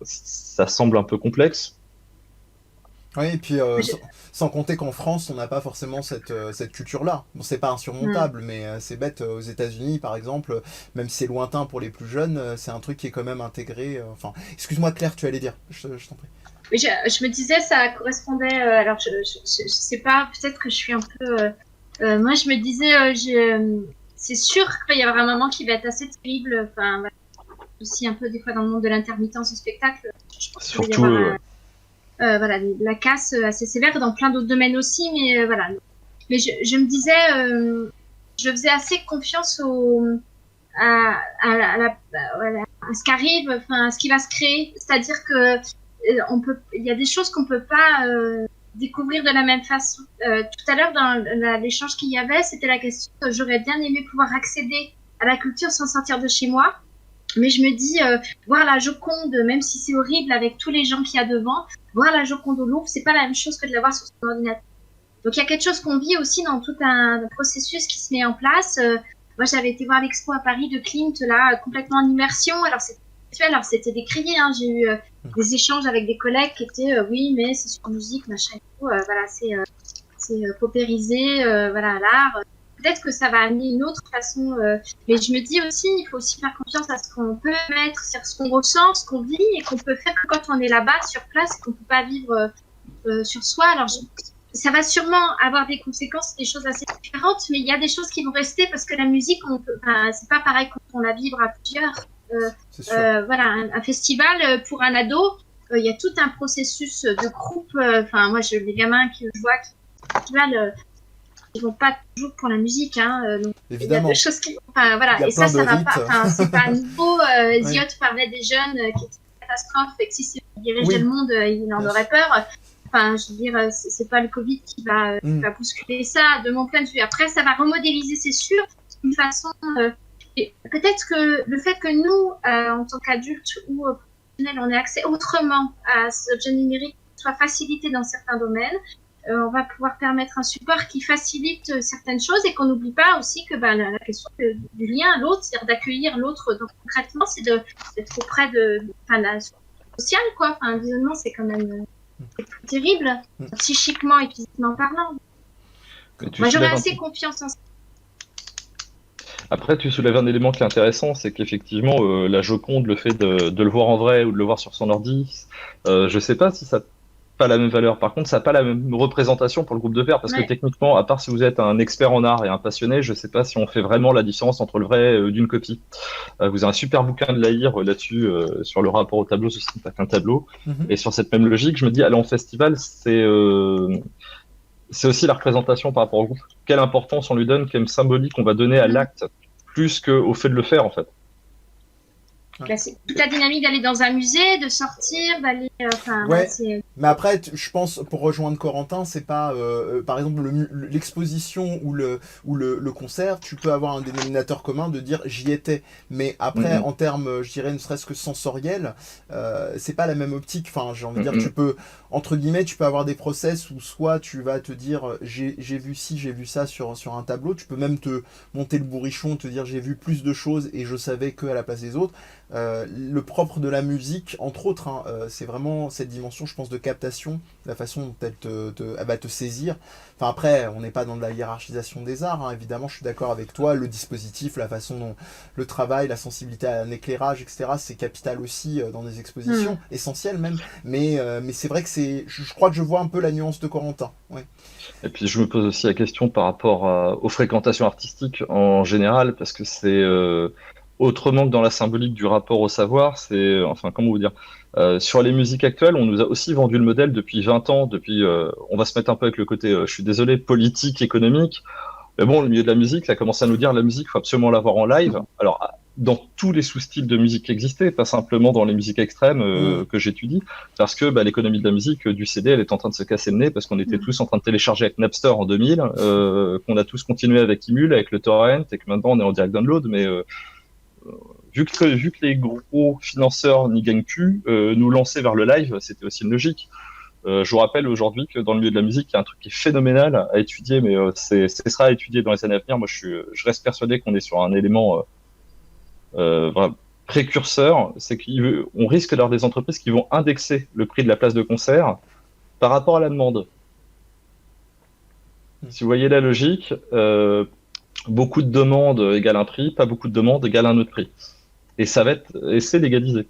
Ça semble un peu complexe. Oui, et puis Mais je- sans compter qu'en France, on n'a pas forcément cette culture-là. Bon, c'est pas insurmontable, mais c'est bête. Aux États-Unis, par exemple, même si c'est lointain pour les plus jeunes, c'est un truc qui est quand même intégré. Enfin, excuse-moi, Claire, tu allais dire. Je t'en prie. Oui, je me disais, ça correspondait. Alors, je sais pas, peut-être que je suis un peu. Moi, je me disais, c'est sûr qu'il va y avoir un moment qui va être assez terrible. Enfin, voilà. Aussi un peu des fois dans le monde de l'intermittence du spectacle. Je pense qu'il va y Surtout, avoir voilà, la casse assez sévère dans plein d'autres domaines aussi, mais voilà. Mais je me disais, je faisais assez confiance à ce qui arrive, enfin, à ce qui va se créer. C'est-à-dire que il y a des choses qu'on peut pas découvrir de la même façon. Tout à l'heure, dans l'échange qu'il y avait, c'était la question que j'aurais bien aimé pouvoir accéder à la culture sans sortir de chez moi. Mais je me dis, voir la Joconde, même si c'est horrible avec tous les gens qu'il y a devant, voir la Joconde au Louvre, c'est pas la même chose que de la voir sur son ordinateur. Donc il y a quelque chose qu'on vit aussi dans tout un processus qui se met en place. Moi, j'avais été voir l'expo à Paris de Klimt, là, complètement en immersion. Alors c'était virtuel, alors c'était décrié. Hein. J'ai eu des échanges avec des collègues qui étaient, oui, mais c'est sur musique, machin et tout. Voilà, c'est paupérisé, voilà, l'art. Peut-être que ça va amener une autre façon. Mais je me dis aussi, il faut aussi faire confiance à ce qu'on peut mettre, sur ce qu'on ressent, ce qu'on vit et qu'on peut faire quand on est là-bas, sur place, et qu'on ne peut pas vivre sur soi. Alors, ça va sûrement avoir des conséquences, des choses assez différentes, mais il y a des choses qui vont rester parce que la musique, c'est pas pareil quand on la vibre à plusieurs. C'est sûr. Voilà, un festival pour un ado, il y a tout un processus de groupe. Enfin, moi, les gamins que je vois qui festival, ils vont pas toujours pour la musique, hein. Donc, Évidemment. il y a des choses qui, enfin voilà, Il y a et ça plein de va rites. pas. Enfin, c'est pas nouveau. Ziot parlait des jeunes qui étaient une catastrophe et que si c'est dirigeait Oui. le monde, il en Bien aurait peur. Enfin, je veux dire, c'est pas le Covid qui va bousculer ça, de mon point de vue. Après, ça va remodéliser, c'est sûr, d'une façon. Et peut-être que le fait que nous, en tant qu'adultes ou professionnels, on ait accès autrement à ces objets numériques, soit facilité dans certains domaines, on va pouvoir permettre un support qui facilite certaines choses et qu'on n'oublie pas aussi que la question du lien à l'autre, c'est-à-dire d'accueillir l'autre. Donc concrètement, c'est d'être auprès de la sociale, quoi. Enfin, l'isolement, c'est quand même terrible, psychiquement et physiquement parlant. Moi, j'aurais assez confiance en ça. Après, tu soulèves un élément qui est intéressant, c'est qu'effectivement, la Joconde, le fait de le voir en vrai ou de le voir sur son ordi, je sais pas si ça n'a pas la même valeur. Par contre, ça n'a pas la même représentation pour le groupe de pairs, parce que techniquement, à part si vous êtes un expert en art et un passionné, je sais pas si on fait vraiment la différence entre le vrai d'une copie. Vous avez un super bouquin de Lahire là-dessus, sur le rapport au tableau, ceci n'est pas qu'un tableau. Et sur cette même logique, je me dis, aller en festival, c'est aussi la représentation par rapport au groupe. Quelle importance on lui donne, quelle symbolique on va donner à l'acte, plus qu'au fait de le faire, en fait. Là, c'est toute la dynamique d'aller dans un musée, de sortir, d'aller. Ouais. Mais après, je pense, pour rejoindre Corentin, c'est pas, par exemple, l'exposition ou le concert, tu peux avoir un dénominateur commun de dire j'y étais. Mais après, en termes, je dirais, ne serait-ce que sensoriel, c'est pas la même optique. Enfin, j'ai envie de dire, tu peux, entre guillemets, tu peux avoir des process où soit tu vas te dire j'ai vu ci, j'ai vu ça sur un tableau. Tu peux même te monter le bourrichon, te dire j'ai vu plus de choses et je savais que à la place des autres. Le propre de la musique, entre autres, hein, c'est vraiment cette dimension, je pense, de captation, la façon dont elle va te saisir. Enfin, après, on n'est pas dans de la hiérarchisation des arts, hein, évidemment, je suis d'accord avec toi, le dispositif, la façon dont le travail, la sensibilité à un éclairage, etc., c'est capital aussi dans des expositions, essentiel même, mais c'est vrai que je crois que je vois un peu la nuance de Corentin. Ouais. Et puis je me pose aussi la question par rapport aux fréquentations artistiques en général, parce que c'est autrement que dans la symbolique du rapport au savoir, c'est, enfin, comment vous dire, sur les musiques actuelles, on nous a aussi vendu le modèle depuis 20 ans, on va se mettre un peu avec le côté, je suis désolé, politique, économique, mais bon, le milieu de la musique, ça a commencé à nous dire, la musique, il faut absolument l'avoir en live. Alors, dans tous les sous-styles de musique qui existaient, pas simplement dans les musiques extrêmes que j'étudiie, parce que l'économie de la musique, du CD, elle est en train de se casser le nez, parce qu'on était tous en train de télécharger avec Napster en 2000, qu'on a tous continué avec Emule, avec le torrent, et que maintenant on est en direct download, mais vu que les gros financeurs n'y gagnent plus, nous lancer vers le live, c'était aussi une logique. Je vous rappelle aujourd'hui que dans le milieu de la musique, il y a un truc qui est phénoménal à étudier, mais ce sera à étudier dans les années à venir. Moi, je reste persuadé qu'on est sur un élément vraiment précurseur, c'est qu'on risque d'avoir des entreprises qui vont indexer le prix de la place de concert par rapport à la demande. Si vous voyez la logique, beaucoup de demandes égale un prix, pas beaucoup de demandes égale un autre prix. Et c'est légalisé.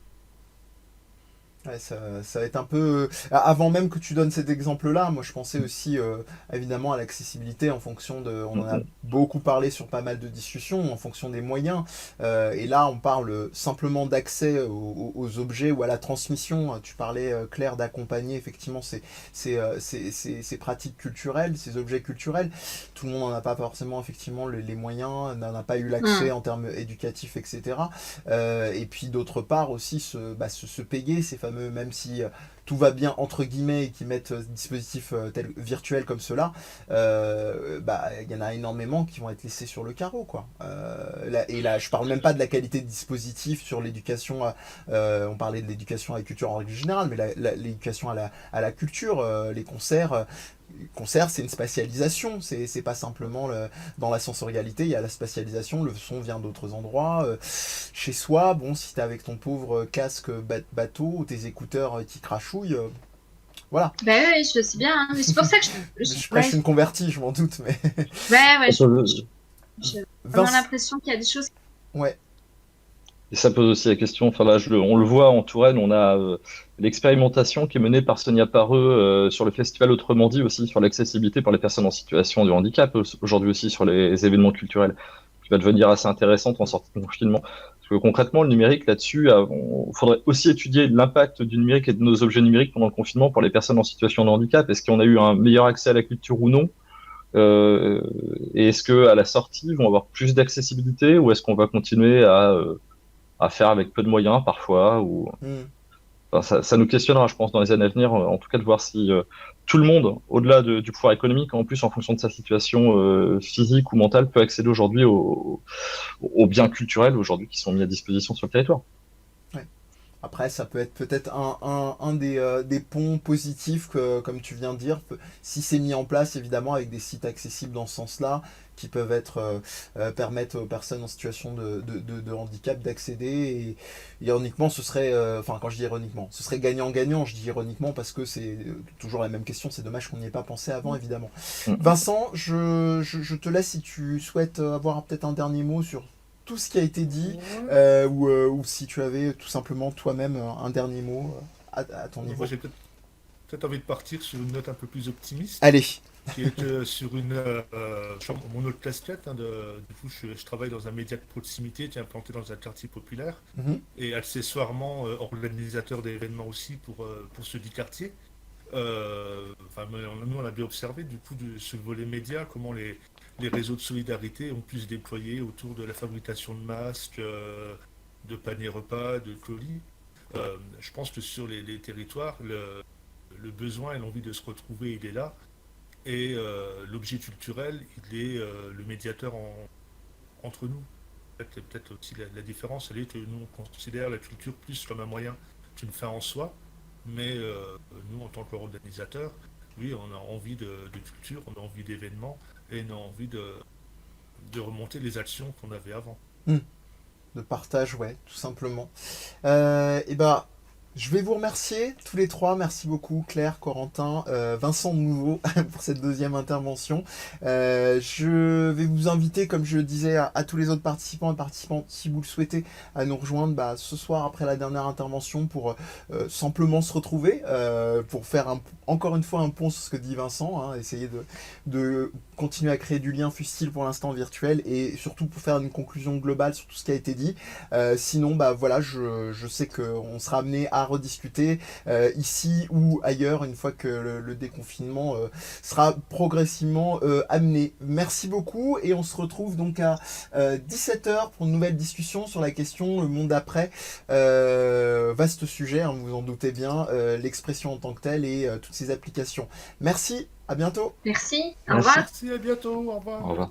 Ouais, ça va être un peu... Avant même que tu donnes cet exemple-là, moi je pensais aussi évidemment à l'accessibilité en fonction de... On en a beaucoup parlé sur pas mal de discussions, en fonction des moyens. Et là, on parle simplement d'accès aux objets ou à la transmission. Tu parlais, Claire, d'accompagner effectivement ces pratiques culturelles, ces objets culturels. Tout le monde n'en a pas forcément effectivement les moyens, n'en a pas eu l'accès en termes éducatifs, etc. Et puis d'autre part aussi se payer ces fameux, même si tout va bien entre guillemets et qu'ils mettent dispositifs virtuels comme cela, il y en a énormément qui vont être laissés sur le carreau, quoi. Et là, je parle même pas de la qualité de dispositif sur l'éducation. On parlait de l'éducation à la culture en règle générale, mais l'éducation à la culture, les concerts. Concert, c'est une spatialisation, c'est pas simplement dans la sensorialité, il y a la spatialisation, le son vient d'autres endroits. Chez soi, bon, si t'es avec ton pauvre casque bateau ou tes écouteurs qui crachouillent, voilà. Ben oui, je le sais bien, hein. Mais c'est pour ça que je prêche une convertie, je m'en doute, mais... Ouais, j'ai vraiment l'impression qu'il y a des choses... Ouais. Et ça pose aussi la question, enfin là, on le voit en Touraine, on a l'expérimentation qui est menée par Sonia Pareux sur le festival Autrement dit aussi, sur l'accessibilité pour les personnes en situation de handicap, aujourd'hui aussi sur les événements culturels, qui va devenir assez intéressante en sortie de confinement. Parce que concrètement, le numérique là-dessus, il faudrait aussi étudier l'impact du numérique et de nos objets numériques pendant le confinement pour les personnes en situation de handicap. Est-ce qu'on a eu un meilleur accès à la culture ou non? Et est-ce qu'à la sortie, ils vont avoir plus d'accessibilité ou est-ce qu'on va continuer à faire avec peu de moyens parfois Enfin, ça nous questionnera, je pense, dans les années à venir, en tout cas de voir si tout le monde, au-delà du pouvoir économique, en plus en fonction de sa situation physique ou mentale, peut accéder aujourd'hui aux biens culturels aujourd'hui qui sont mis à disposition sur le territoire. Ouais. Après, ça peut être peut-être un des ponts positifs, comme tu viens de dire, si c'est mis en place, évidemment, avec des sites accessibles dans ce sens-là, qui peuvent permettre aux personnes en situation de handicap d'accéder. Et ironiquement, ce serait, quand je dis ironiquement, ce serait gagnant-gagnant. Je dis ironiquement parce que c'est toujours la même question. C'est dommage qu'on n'y ait pas pensé avant, évidemment. Vincent, je te laisse si tu souhaites avoir peut-être un dernier mot sur tout ce qui a été dit, ou si tu avais tout simplement toi-même un dernier mot à ton niveau. Moi, j'ai peut-être envie de partir sur une note un peu plus optimiste. Allez. Qui est sur mon autre casquette. Du coup, je travaille dans un média de proximité qui est implanté dans un quartier populaire et accessoirement organisateur d'événements aussi pour ce dit quartier. Nous, on a bien observé du coup ce volet média, comment les réseaux de solidarité ont pu se déployer autour de la fabrication de masques, de paniers repas, de colis. Je pense que sur les territoires, le besoin et l'envie de se retrouver, il est là. Et l'objet culturel, il est le médiateur entre nous. Peut-être aussi la différence, elle est que nous, on considère la culture plus comme un moyen qu'une fin en soi. Mais nous, en tant qu'organisateurs, oui, on a envie de culture, on a envie d'événements et on a envie de remonter les actions qu'on avait avant. De partage, ouais, tout simplement. Je vais vous remercier tous les trois. Merci beaucoup Claire, Corentin, Vincent de nouveau pour cette deuxième intervention. Je vais vous inviter, comme je le disais, à tous les autres participants et participantes, si vous le souhaitez, à nous rejoindre ce soir après la dernière intervention pour simplement se retrouver, pour faire encore une fois un pont sur ce que dit Vincent, essayer de continuer à créer du lien, fût-il pour l'instant virtuel, et surtout pour faire une conclusion globale sur tout ce qui a été dit. Sinon, je sais qu'on sera amené à rediscuter ici ou ailleurs une fois que le déconfinement sera progressivement amené. Merci beaucoup et on se retrouve donc à 17h pour une nouvelle discussion sur la question le monde après. Vaste sujet, vous en doutez bien, l'expression en tant que telle et toutes ses applications. Merci, à bientôt. Merci, au revoir. Merci, à bientôt, au revoir. Au revoir.